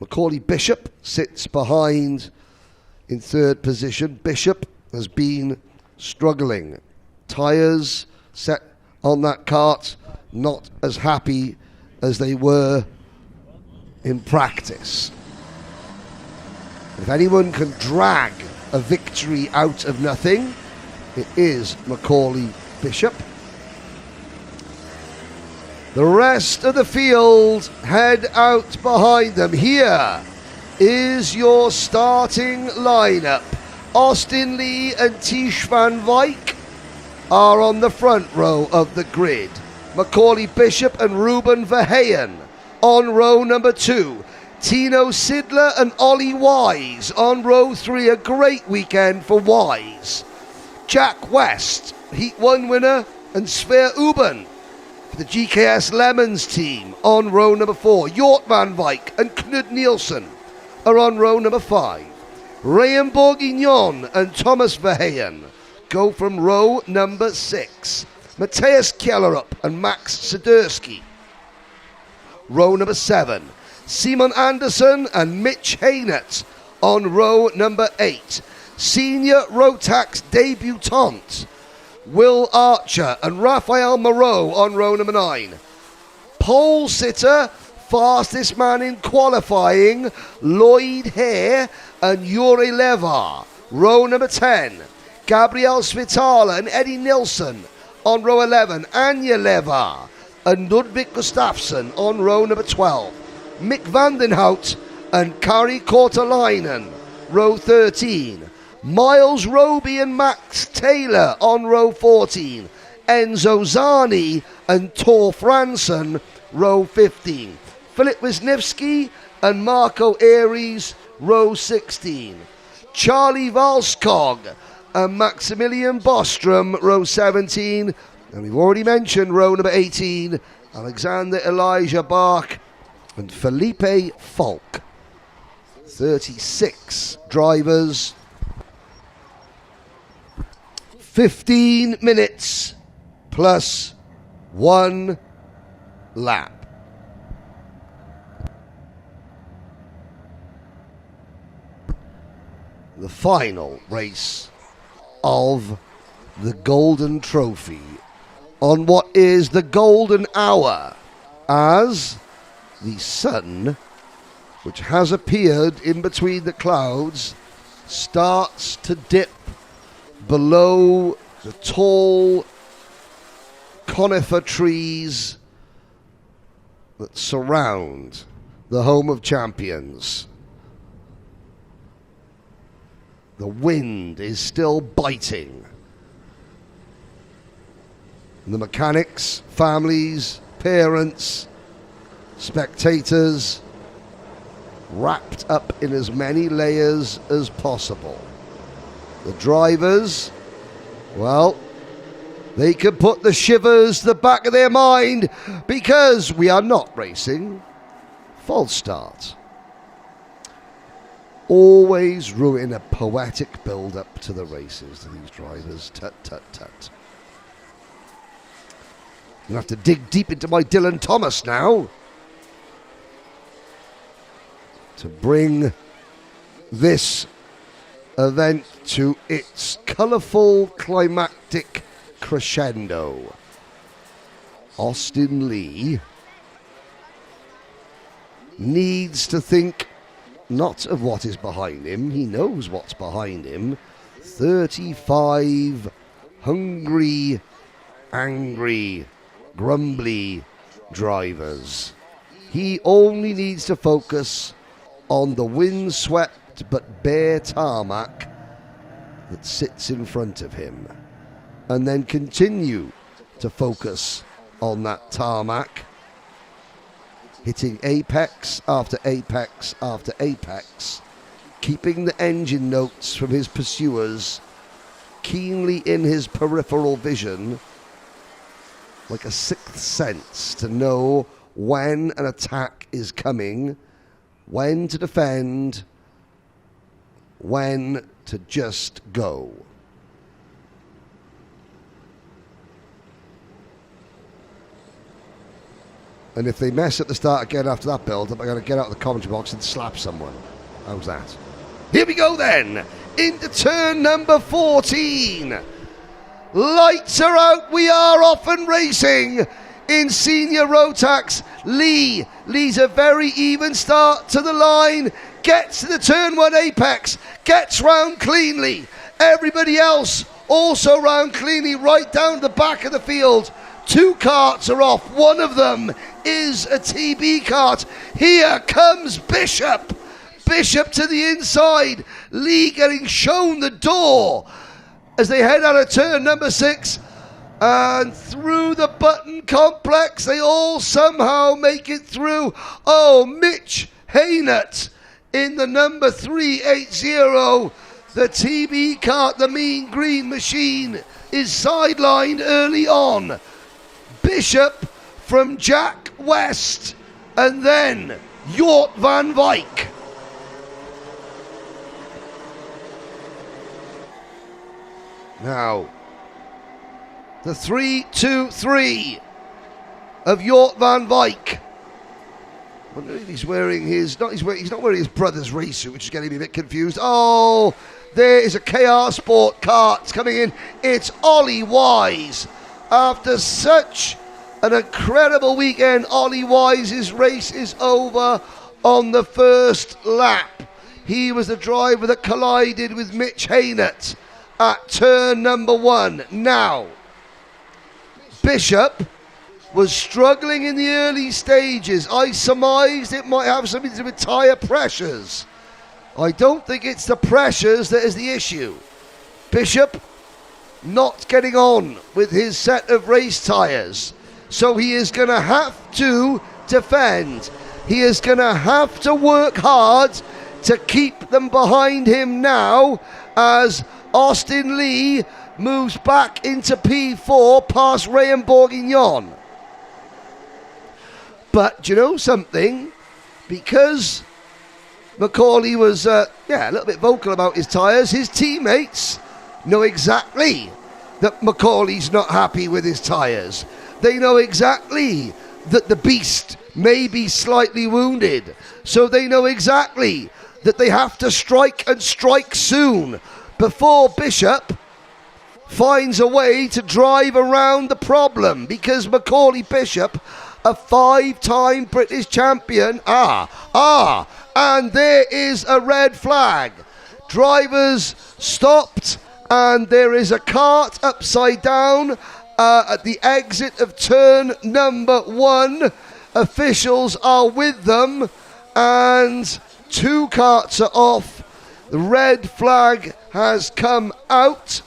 Macaulay Bishop sits behind in 3rd position. Bishop has been struggling. Tyres set on that kart, not as happy as they were in practice. If anyone can drag a victory out of nothing, it is Macaulay Bishop. The rest of the field head out behind them. Here is your starting lineup. Austin Lee and Tish van Wyk are on the front row of the grid. Macaulay Bishop and Ruben Verheyen on row number 2. Tino Sidler and Ollie Wise on row 3. A great weekend for Wise. Jack West, Heat 1 winner, and Sver Uben for the GKS Lemons team on row number 4. Jort van Wyk and Knud Nielsen are on row number 5. Rayan Bourguignon and Thomas Verheyen go from row number 6. Matthias Kjellerup and Max Sidursky, row number 7. Simon Anderson and Mitch Haynett on row number 8. Senior Rotax debutant Will Archer and Raphael Moreau on row number 9. Pole sitter, fastest man in qualifying, Lloyd Hare and Yuri Levar, row number 10. Gabriel Svitala and Eddie Nilsson on row 11. Anja Levar and Ludwig Gustafsson on row number 12. Mick Vandenhout and Kari Kortalainen, row 13. Miles Roby and Max Taylor on row 14. Enzo Zani and Tor Franson, row 15. Philip Wisniewski and Marco Aries, row 16. Charlie Valskog and Maximilian Bostrom, row 17. And we've already mentioned row number 18, Alexander Elijah Bach and Felipe Falk. 36 drivers. 15 minutes plus 1 lap. The final race of the Golden Trophy on what is the golden hour, as the sun, which has appeared in between the clouds, starts to dip below the tall conifer trees that surround the home of champions. The wind is still biting. The mechanics, families, parents, spectators, wrapped up in as many layers as possible. The drivers, well, they can put the shivers to the back of their mind because we are not racing. False start. Always ruin a poetic build-up to the races to these drivers. Tut, tut, tut. I'm going to have to dig deep into my Dylan Thomas now to bring this event to its colourful climactic crescendo. Austin Lee needs to think not of what is behind him. He knows what's behind him. 35 hungry, angry, grumbly drivers. He only needs to focus on the windswept but bare tarmac that sits in front of him, and then continue to focus on that tarmac, hitting apex after apex after apex, keeping the engine notes from his pursuers keenly in his peripheral vision, like a sixth sense to know when an attack is coming, when to defend, when to just go. And if they mess at the start again after that build-up, I'm going to get out of the commentary box and slap someone. How's that? Here we go then, into turn number 14. Lights are out. We are off and racing in senior Rotax. Lee's a very even start to the line. Gets to the turn one apex. Gets round cleanly. Everybody else also round cleanly right down to the back of the field. 2 carts are off. One of them is a TB cart. Here comes Bishop. Bishop to the inside. Lee getting shown the door as they head out of turn number 6 and through the button complex. They all somehow make it through. Oh, Mitch Haynett in the number 380. The TB cart, the mean green machine, is sidelined early on. Bishop from Jack West and then Jort van Wyk. Now, the 3-2-3 of Jort van Wyk. I wonder if he's wearing his... he's not wearing his brother's race suit, which is getting me a bit confused. Oh, there is a KR Sport kart coming in. It's Ollie Wise. After such an incredible weekend, Ollie Wise's race is over on the first lap. He was the driver that collided with Mitch Haynett at turn number 1. Now, Bishop was struggling in the early stages. I surmised it might have something to do with tyre pressures. I don't think it's the pressures that is the issue. Bishop not getting on with his set of race tyres. So he is going to have to defend. He is going to have to work hard to keep them behind him now as Austin Lee moves back into P4 past Rayan Bourguignon. But do you know something? Because Macaulay was a little bit vocal about his tyres, his teammates know exactly that Macaulay's not happy with his tyres. They know exactly that the beast may be slightly wounded. So they know exactly that they have to strike and strike soon before Bishop finds a way to drive around the problem, because Macaulay Bishop, a 5-time British champion, and there is a red flag. Drivers stopped and there is a cart upside down at the exit of turn number 1. Officials are with them and 2 carts are off. The red flag has come out.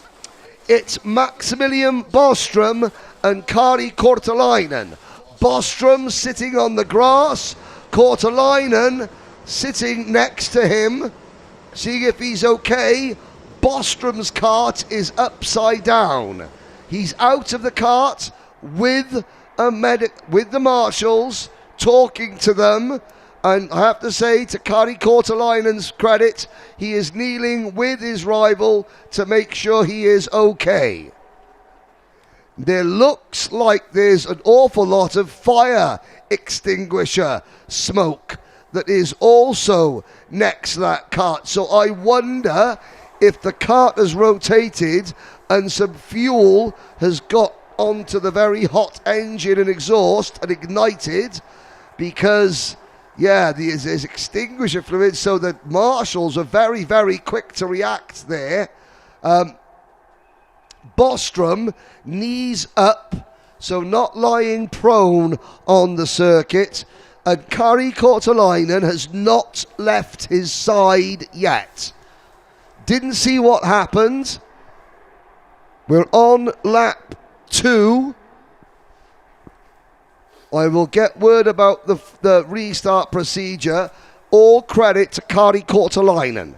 It's Maximilian Bostrom and Kari Kortelainen. Bostrom sitting on the grass, Kortelainen sitting next to him, seeing if he's okay. Bostrom's cart is upside down. He's out of the cart with the marshals, talking to them. And I have to say, to Kari Kortelainen's credit, he is kneeling with his rival to make sure he is okay. There looks like there's an awful lot of fire extinguisher smoke that is also next to that cart. So I wonder if the cart has rotated and some fuel has got onto the very hot engine and exhaust and ignited, because there's extinguisher fluid, so the marshals are very, very quick to react there. Bostrom, knees up, so not lying prone on the circuit, and Kari Kortelainen has not left his side yet. Didn't see what happened. We're on lap 2. I will get word about the restart procedure. All credit to Kari Kortelainen.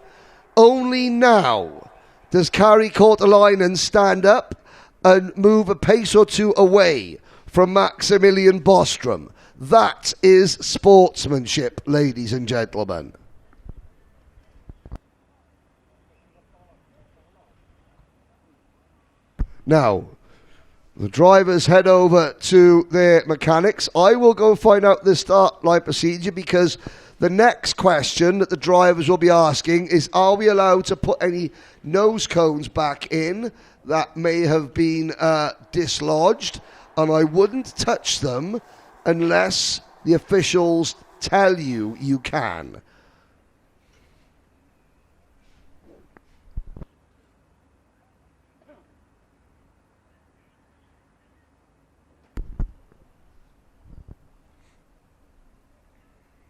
Only now does Kari Kortelainen stand up and move a pace or 2 away from Maximilian Bostrom. That is sportsmanship, ladies and gentlemen. Now, the drivers head over to their mechanics. I will go find out the start line procedure, because The next question that the drivers will be asking is, are we allowed to put any nose cones back in that may have been dislodged? And I wouldn't touch them unless the officials tell you you can.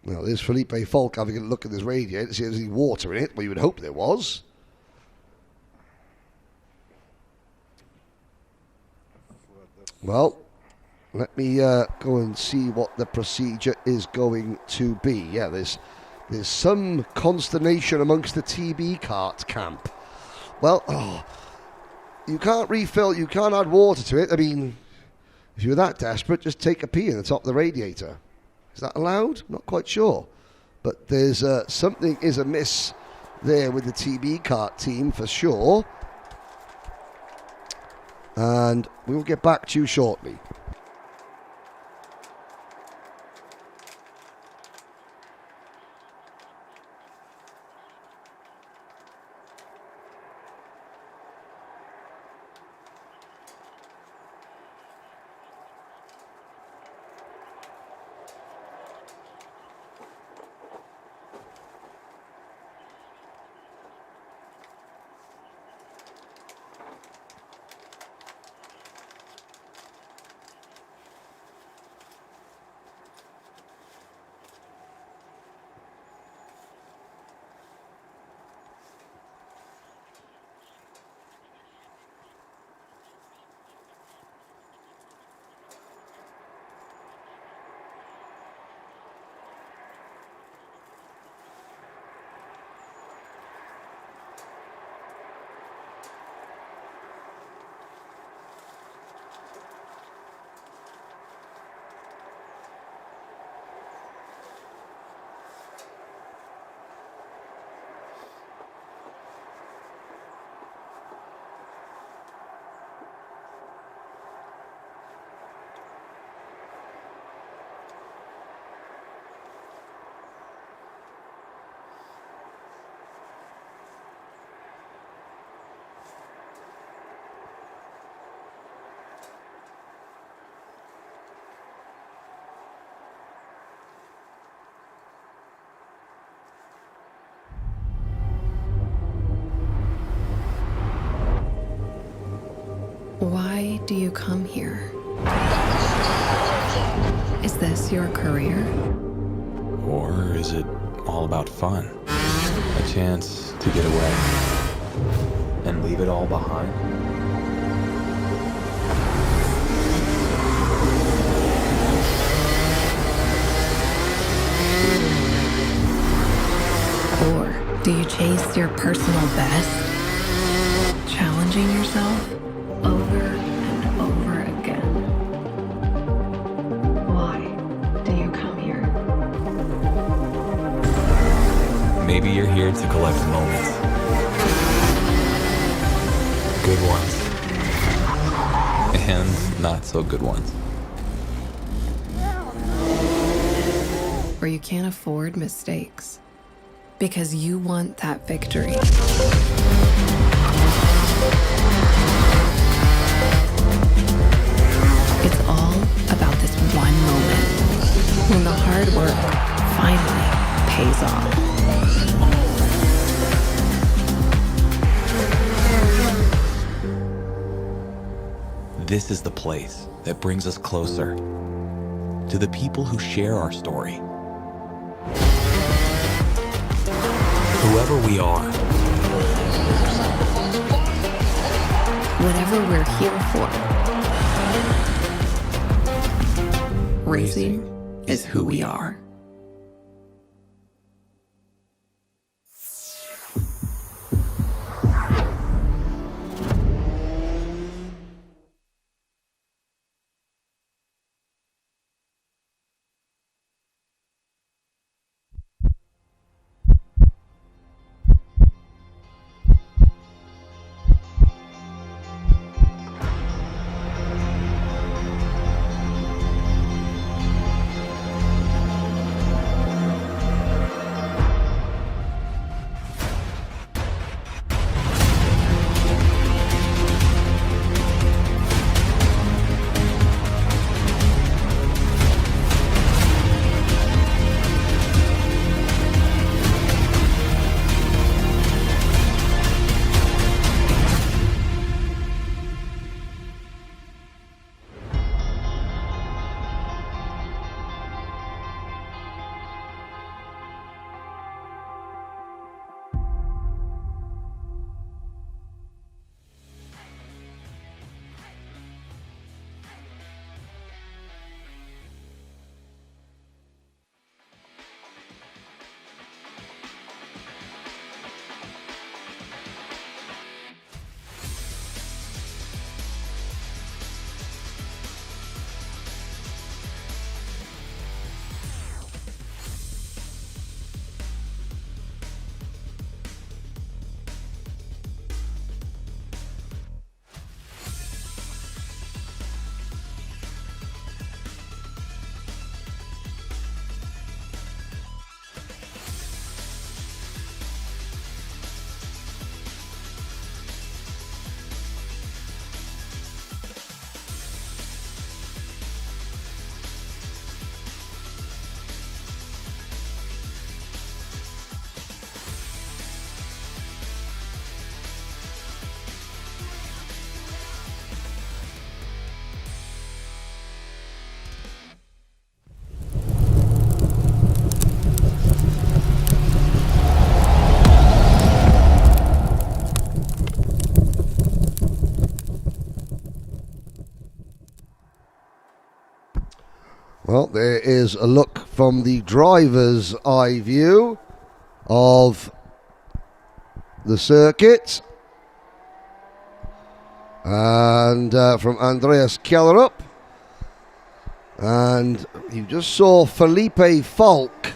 Now, there's Felipe Falk having a look at this radiator to see if there's any water in it. Well, you would hope there was. Well, let me go and see what the procedure is going to be. Yeah, there's some consternation amongst the TB kart camp. Well, you can't refill, you can't add water to it. I mean, if you're that desperate, just take a pee in the top of the radiator. Is that allowed? Not quite sure. But there's something is amiss there with the TB kart team for sure. And we will get back to you shortly. Why do you come here? Is this your career? Or is it all about fun? A chance to get away and leave it all behind? Or do you chase your personal best? Challenging yourself over and over again. Why do you come here? Maybe you're here to collect moments. Good ones. And not so good ones. Or you can't afford mistakes because you want that victory. It's all about this one moment when the hard work finally pays off. This is the place that brings us closer to the people who share our story. Whoever we are, Whatever we're here for, racing is who we are. Well, there is a look from the driver's eye view of the circuit. And from Andreas Kellerup. And you just saw Felipe Falk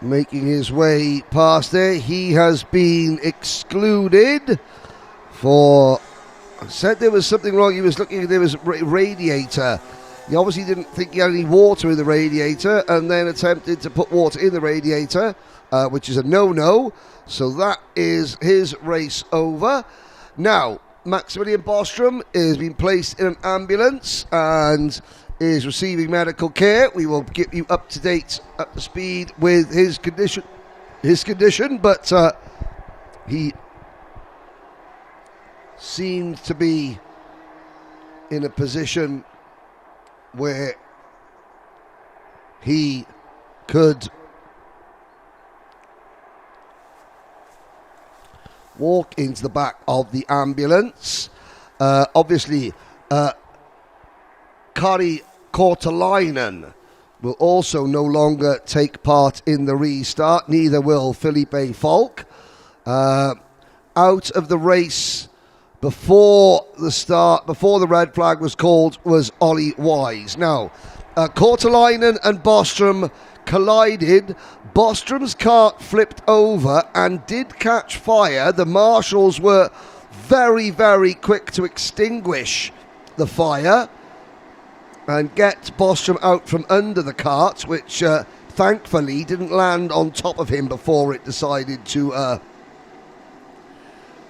making his way past there. He has been excluded for... I said there was something wrong. He was looking, there was a radiator. He obviously didn't think he had any water in the radiator and then attempted to put water in the radiator, which is a no-no. So that is his race over. Now, Maximilian Bostrom is being placed in an ambulance and is receiving medical care. We will get you up to date, up to speed with his condition. But he seems to be in a position where he could walk into the back of the ambulance. Obviously, Kari Kortelainen will also no longer take part in the restart. Neither will Felipe Falk. Out of the race before the start, before the red flag was called, was Ollie Wise. Now, Kortelainen and Bostrom collided. Bostrom's cart flipped over and did catch fire. The marshals were very, very quick to extinguish the fire and get Bostrom out from under the cart, which thankfully didn't land on top of him before it decided to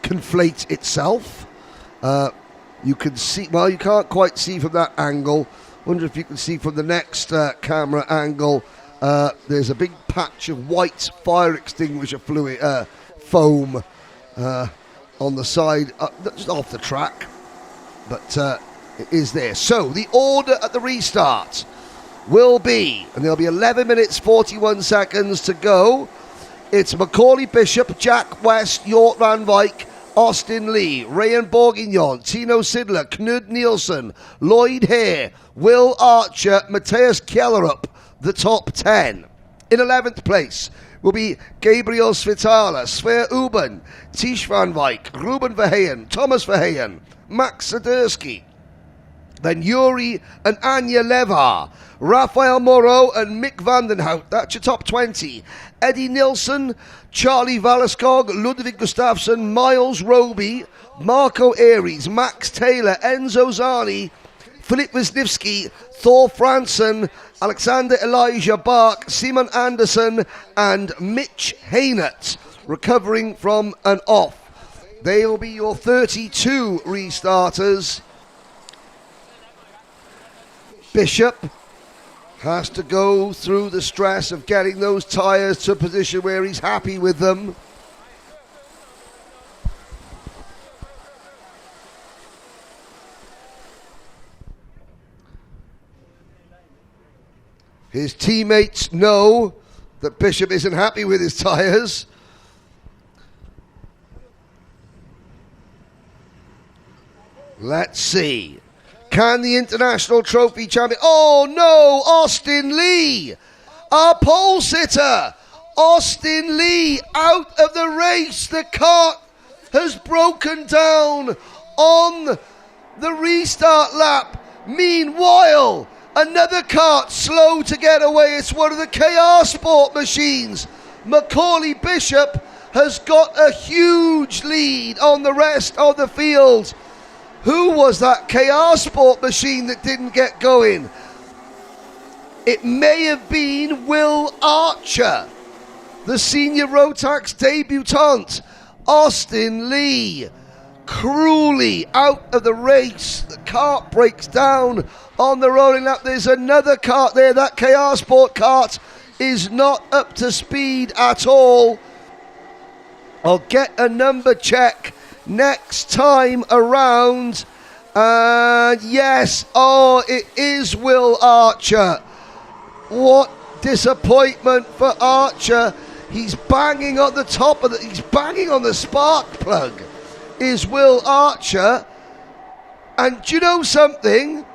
conflate itself. You can see, well, you can't quite see from that angle. Wonder if you can see from the next camera angle. There's a big patch of white fire extinguisher fluid, foam on the side, just off the track, but it is there. So the order at the restart will be, and there'll be 11 minutes 41 seconds to go. It's Macaulay Bishop, Jack West, Jort van Wyk, Austin Lee, Rayan Bourguignon, Tino Sidler, Knud Nielsen, Lloyd Hare, Will Archer, Matthias Kellerup, the top 10. In 11th place will be Gabriel Svitala, Sver Uben, Tish van Wyk, Ruben Verheyen, Thomas Verheyen, Max Sadursky, then Yuri and Anya Levar, Rafael Moreau and Mick Vandenhout. That's your top 20. Eddie Nilsson, Charlie Valaskog, Ludwig Gustafsson, Miles Roby, Marco Aries, Max Taylor, Enzo Zani, Filip Wisniewski, Thor Franson, Alexander Elijah Bark, Simon Anderson and Mitch Haynett recovering from an off. They will be your 32 restarters. Bishop has to go through the stress of getting those tyres to a position where he's happy with them. His teammates know that Bishop isn't happy with his tyres. Let's see. Can the International Trophy champion... Oh no, Austin Lee! Our pole sitter! Austin Lee out of the race. The cart has broken down on the restart lap. Meanwhile, another cart slow to get away. It's one of the KR Sport machines. Macaulay Bishop has got a huge lead on the rest of the field. Who was that KR Sport machine that didn't get going? It may have been Will Archer, the senior Rotax debutant. Austin Lee, cruelly out of the race. The cart breaks down on the rolling lap. There's another cart there. That KR Sport cart is not up to speed at all. I'll get a number check next time around. And yes, oh, it is Will Archer. What disappointment for Archer. He's banging on the top of the, he's banging on the spark plug, is Will Archer. And do you know something?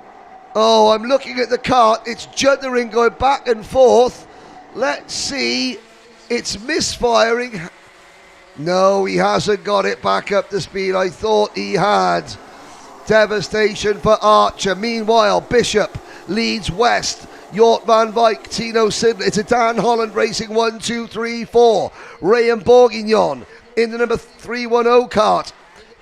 Oh, I'm looking at the kart. It's juddering, going back and forth. Let's see. It's misfiring. No, he hasn't got it back up to speed. I thought he had. Devastation for Archer. Meanwhile, Bishop leads west. Jort van Wyk, Tino Sidler. It's a Dan Holland racing 1, 2, 3, 4. Ray and Bourguignon in the number 310 kart.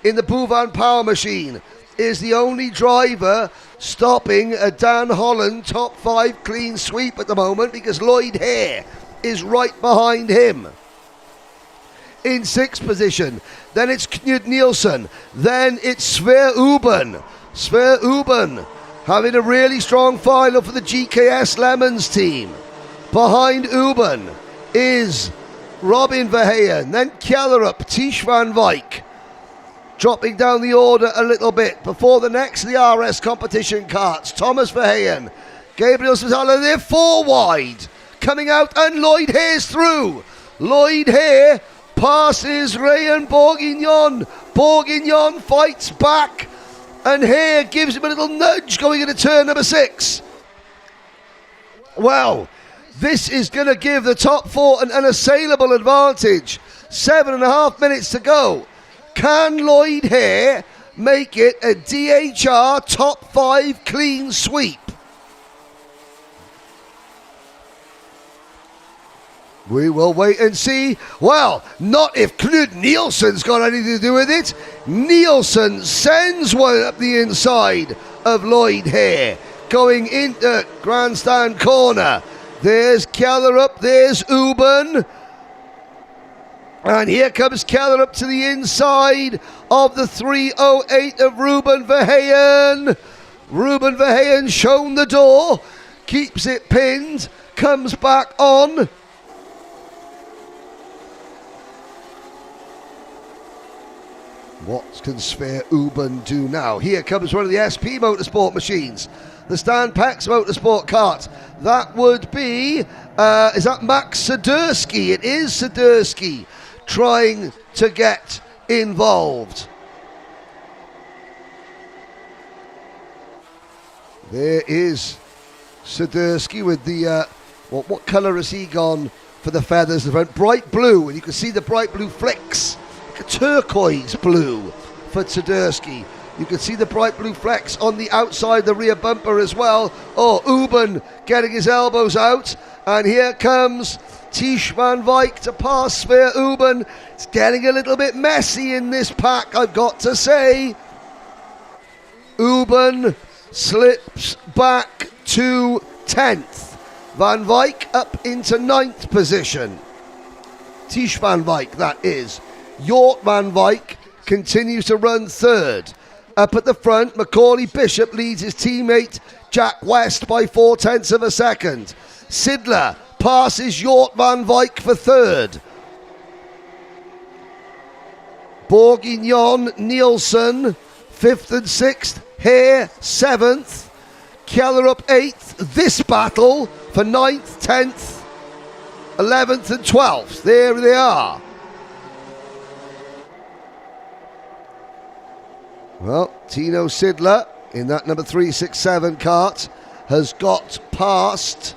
In the Bouvan Power Machine is the only driver stopping a Dan Holland top 5 clean sweep at the moment, because Lloyd Hare is right behind him. In 6th position, then it's Knud Nielsen, then it's Sver Uben. Sver Uben having a really strong final for the GKS Lemons team. Behind Uben is Robin Verheyen, then Kjellerup, Tish van Wyk. Dropping down the order a little bit before the next, the RS competition karts. Thomas Verheyen, Gabriel Sazala, they're 4 wide. Coming out, and Lloyd Hare's through. Lloyd Hare passes Ray and Bourguignon. Bourguignon fights back, and Hare gives him a little nudge going into turn number 6. Well, this is going to give the top 4 an unassailable advantage. 7.5 minutes to go. Can Lloyd Hare make it a DHR top 5 clean sweep? We will wait and see. Well, not if Knud Nielsen's got anything to do with it. Nielsen sends one up the inside of Lloyd Hare, going into grandstand corner. There's Kjellerup, there's Uben. And here comes Kjellerup to the inside of the 308 of Ruben Verheyen. Ruben Verheyen shown the door, keeps it pinned, comes back on. What can Sver Uben do now? Here comes one of the SP Motorsport machines, the Stan Pex Motorsport kart. That would be, is that Max Sadursky? It is Sadursky trying to get involved. There is Sadursky with the, what colour has he gone for the feathers? The front? Bright blue, and you can see the bright blue flicks. A turquoise blue for Sadursky. You can see the bright blue flecks on the outside, the rear bumper as well. Oh, Uben getting his elbows out, and here comes Tish van Wyk to pass Sver Uben. It's getting a little bit messy in this pack, I've got to say. Uben slips back to 10th. Van Wyk up into 9th position. Tish van Wyk, that is. Jort van Wyk continues to run 3rd. Up at the front, Macaulay Bishop leads his teammate Jack West by 0.4 of a second. Sidler passes Jort van Wyk for 3rd. Bourguignon, Nielsen, 5th and 6th. Hare, 7th. Kjellerup, 8th. This battle for 9th, 10th, 11th and 12th. There they are. Well, Tino Sidler in that number 367 kart has got past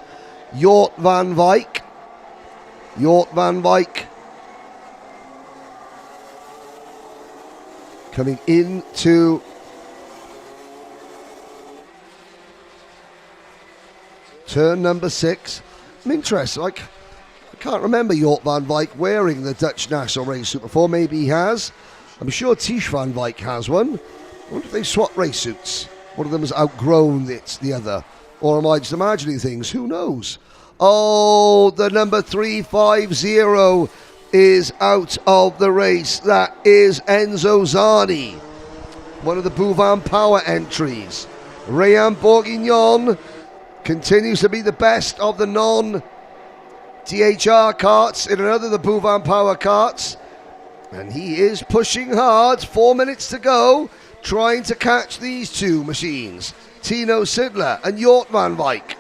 Jort van Wyk. Jort van Wyk coming into turn number 6. I'm interested. I can't remember Jort van Wyk wearing the Dutch National Race Suit before. Maybe he has. I'm sure Tish van Wyk has one. I wonder if they swap race suits. One of them has outgrown the other. Or am I just imagining things? Who knows? Oh, the number 350 is out of the race. That is Enzo Zani, one of the Bouvan Power entries. Rayan Bourguignon continues to be the best of the non-DHR karts in another of the Bouvan Power karts. And he is pushing hard. 4 minutes to go, trying to catch these two machines, Tino Sidler and Jort van Wyk.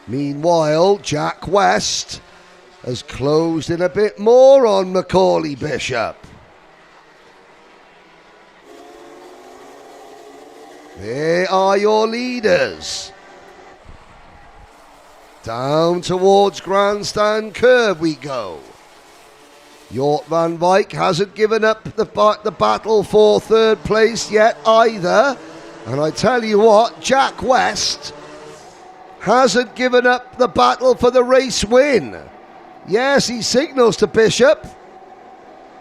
Meanwhile, Jack West has closed in a bit more on Macaulay Bishop. There are your leaders. Down towards Grandstand Curve we go. Jort van Wyk hasn't given up the battle for third place yet either. And I tell you what, Jack West hasn't given up the battle for the race win. Yes, he signals to Bishop,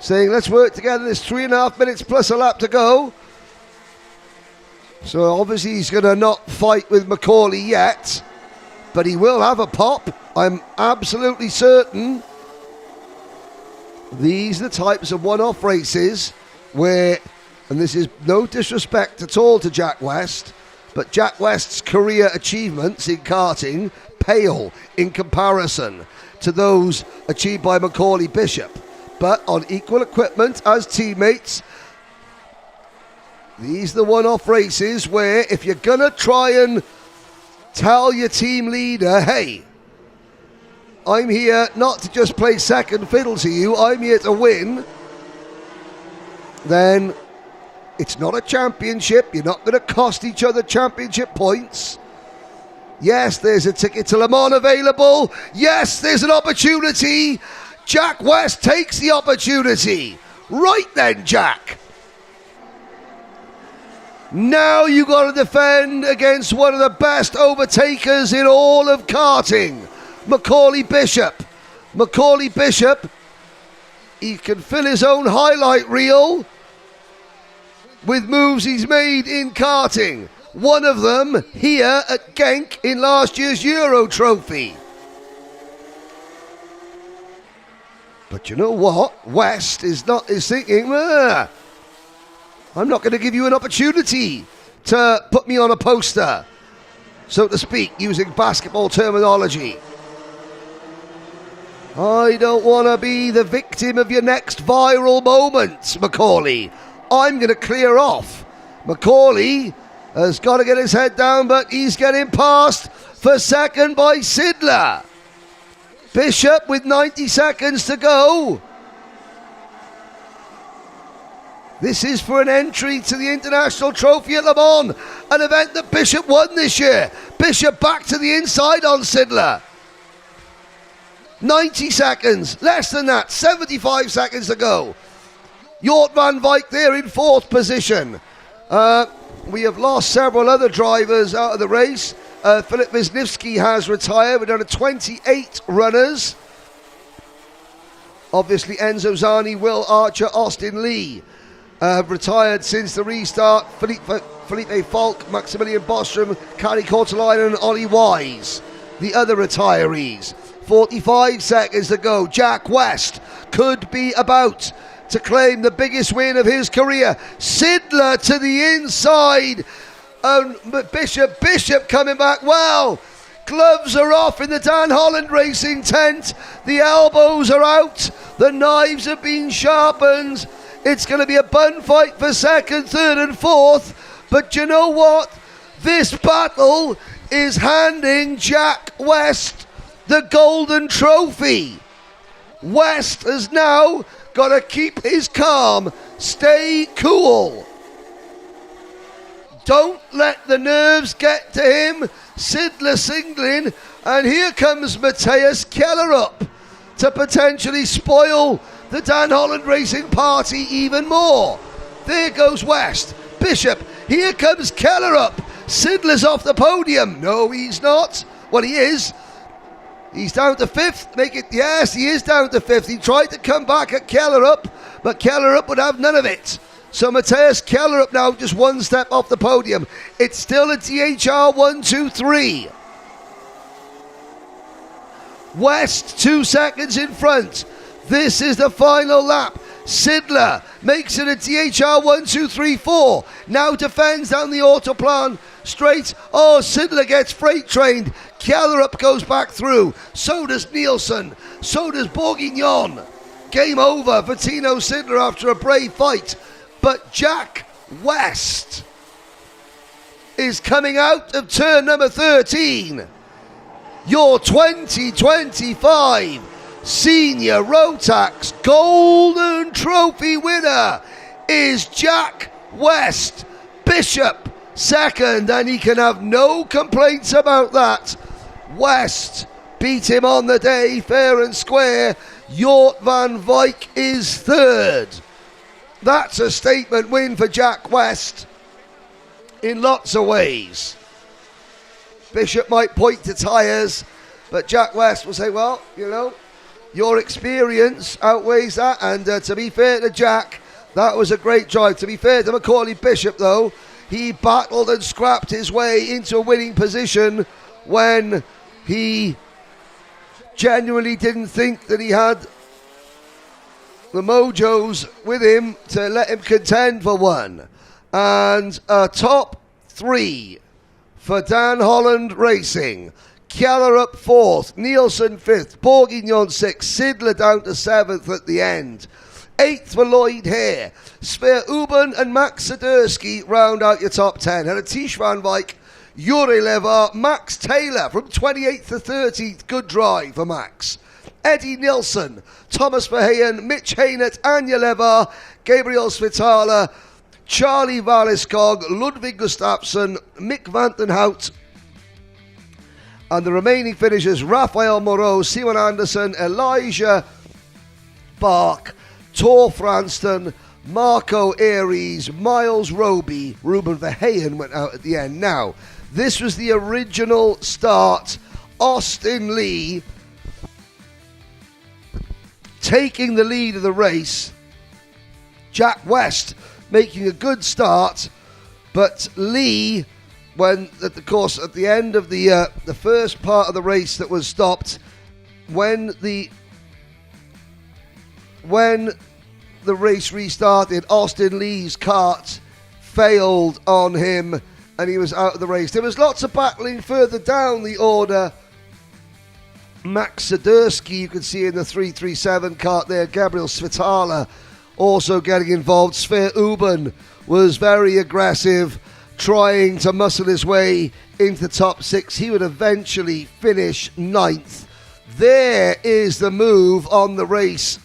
saying let's work together, there's 3.5 minutes plus a lap to go. So obviously he's going to not fight with Macaulay yet, but he will have a pop, I'm absolutely certain. These are the types of one-off races where, and this is no disrespect at all to Jack West, but Jack West's career achievements in karting pale in comparison to those achieved by Macaulay Bishop. But on equal equipment as teammates, these are the one-off races where if you're going to try and tell your team leader, hey, I'm here not to just play second fiddle to you, I'm here to win, then it's not a championship. You're not going to cost each other championship points. Yes, there's a ticket to Le Mans available. Yes, there's an opportunity. Jack West takes the opportunity. Right then, Jack. Now you got to defend against one of the best overtakers in all of karting, Macaulay Bishop. Macaulay Bishop, he can fill his own highlight reel with moves he's made in karting. One of them here at Genk in last year's Euro Trophy. But you know what? West is thinking, I'm not going to give you an opportunity to put me on a poster, so to speak, using basketball terminology. I don't want to be the victim of your next viral moment, Macaulay. I'm going to clear off. Macaulay has got to get his head down, but he's getting passed for second by Sidler. Bishop with 90 seconds to go. This is for an entry to the International Trophy at Le Mans, an event that Bishop won this year. Bishop back to the inside on Sidler. 90 seconds, less than that, 75 seconds to go. Jort van Wyk there in fourth position. We have lost several other drivers out of the race. Filip Wisniewski has retired. We're down to 28 runners. Obviously Enzo Zani, Will Archer, Austin Lee have retired since the restart. Felipe Falk, Maximilian Bostrom, Kari Kortelainen and Ollie Wise, the other retirees. 45 seconds to go. Jack West could be about to claim the biggest win of his career. Sidler to the inside. Bishop coming back well. Gloves are off in the Dan Holland Racing tent. The elbows are out. The knives have been sharpened. It's going to be a bun fight for second, third and fourth. But you know what? This battle is handing Jack West the golden trophy. West has now got to keep his calm, stay cool. Don't let the nerves get to him. Sidler singling, and here comes Matthias Kellerup to potentially spoil the Dan Holland Racing party even more. There goes West. Bishop, here comes Kellerup. Sidler's off the podium. No, he's not. Well, he is. He's down to fifth. Yes, he is down to fifth. He tried to come back at Kellerup, but Kellerup would have none of it. So Matthias Kellerup now just one step off the podium. It's still a DHR 1-2-3. West 2 seconds in front. This is the final lap. Sidler makes it a DHR 1-2-3-4. Now defends down the Autoplan straight. Oh, Sidler gets freight trained. Kellerup goes back through. So does Nielsen. So does Bourguignon. Game over for Tino Sidler after a brave fight. But Jack West is coming out of turn number 13. Your 2025 Senior Rotax Golden Trophy winner is Jack West. Bishop second, and he can have no complaints about that. West beat him on the day, fair and square. Jort van Wyk is third. That's a statement win for Jack West in lots of ways. Bishop might point to tyres, but Jack West will say, well, you know, your experience outweighs that. And to be fair to Jack, that was a great drive. To be fair to Macaulay Bishop, though, he battled and scrapped his way into a winning position when he genuinely didn't think that he had the mojos with him to let him contend for one. And a top 3 for Dan Holland Racing. Keller up 4th, Nielsen 5th, Bourguignon 6th, Sidler down to 7th at the end. 8th for Lloyd Hare. Sver Uben and Max Sadursky round out your top 10. And Atish van Wyk, Yuri Levar, Max Taylor from 28th to 13th. Good drive for Max. Eddie Nilsson, Thomas Verheyen, Mitch Haynett, Anja Levar, Gabriel Svitala, Charlie Valeskog, Ludwig Gustafsson, Mick Vantenhout. And the remaining finishers, Raphael Moreau, Simon Anderson, Elijah Bark, Tor Franston, Marco Aries, Miles Roby, Ruben Verheyen went out at the end. Now, this was the original start. Austin Lee taking the lead of the race. Jack West making a good start, but Lee, when at the end of the first part of the race that was stopped, when the race restarted, Austin Lee's kart failed on him and he was out of the race. There was lots of battling further down the order. Max Sadursky, you can see in the 337 kart there. Gabriel Svitala also getting involved. Sver Uben was very aggressive, trying to muscle his way into the top 6. He would eventually finish 9th. There is the move on the race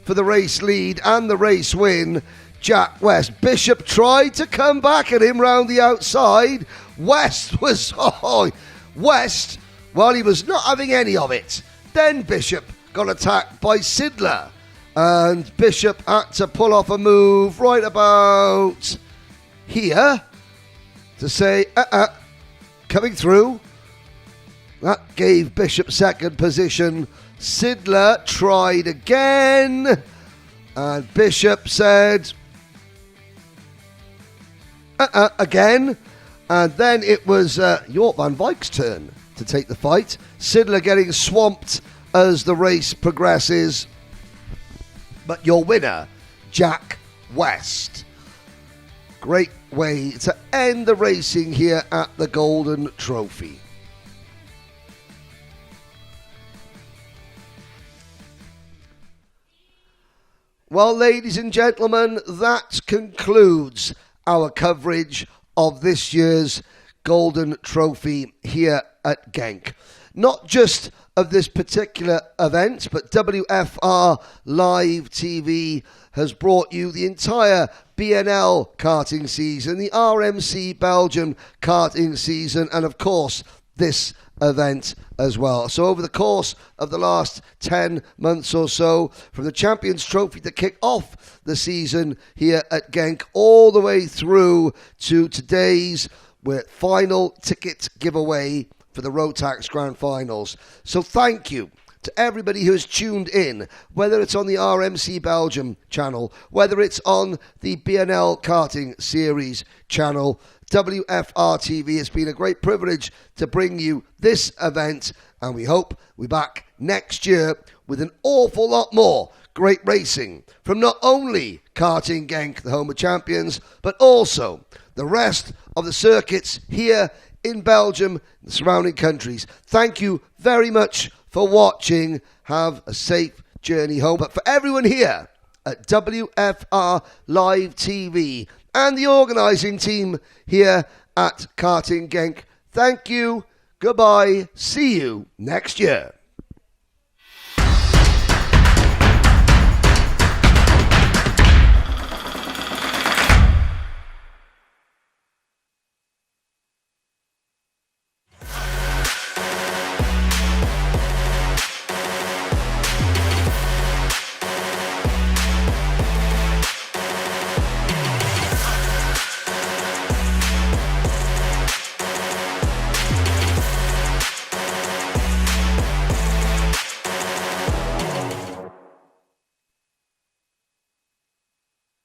for the race lead and the race win. Jack West. Bishop tried to come back at him round the outside. West, well, he was not having any of it. Then Bishop got attacked by Sidler, and Bishop had to pull off a move right about here to say, coming through. That gave Bishop second position. Sidler tried again, and Bishop said, again. And then it was Jort van Wyk's turn to take the fight. Sidler getting swamped as the race progresses. But your winner, Jack West. Great way to end the racing here at the Golden Trophy. Well, ladies and gentlemen, that concludes our coverage of this year's Golden Trophy here at Genk. Not just of this particular event, but WFR Live TV has brought you the entire BNL karting season, the RMC Belgium karting season, and of course this event as well. So over the course of the last 10 months or so, from the Champions Trophy to kick off the season here at Genk, all the way through to today's final ticket giveaway for the Rotax Grand Finals. So thank you to everybody who has tuned in, whether it's on the RMC Belgium channel, whether it's on the BNL Karting Series channel. WFR TV, has been a great privilege to bring you this event, and we hope we're back next year with an awful lot more great racing from not only Karting Genk, the home of champions, but also the rest of the circuits here in Belgium and the surrounding countries. Thank you very much for watching. Have a safe journey home. But for everyone here at WFR Live TV and the organising team here at Karting Genk, thank you, goodbye, see you next year.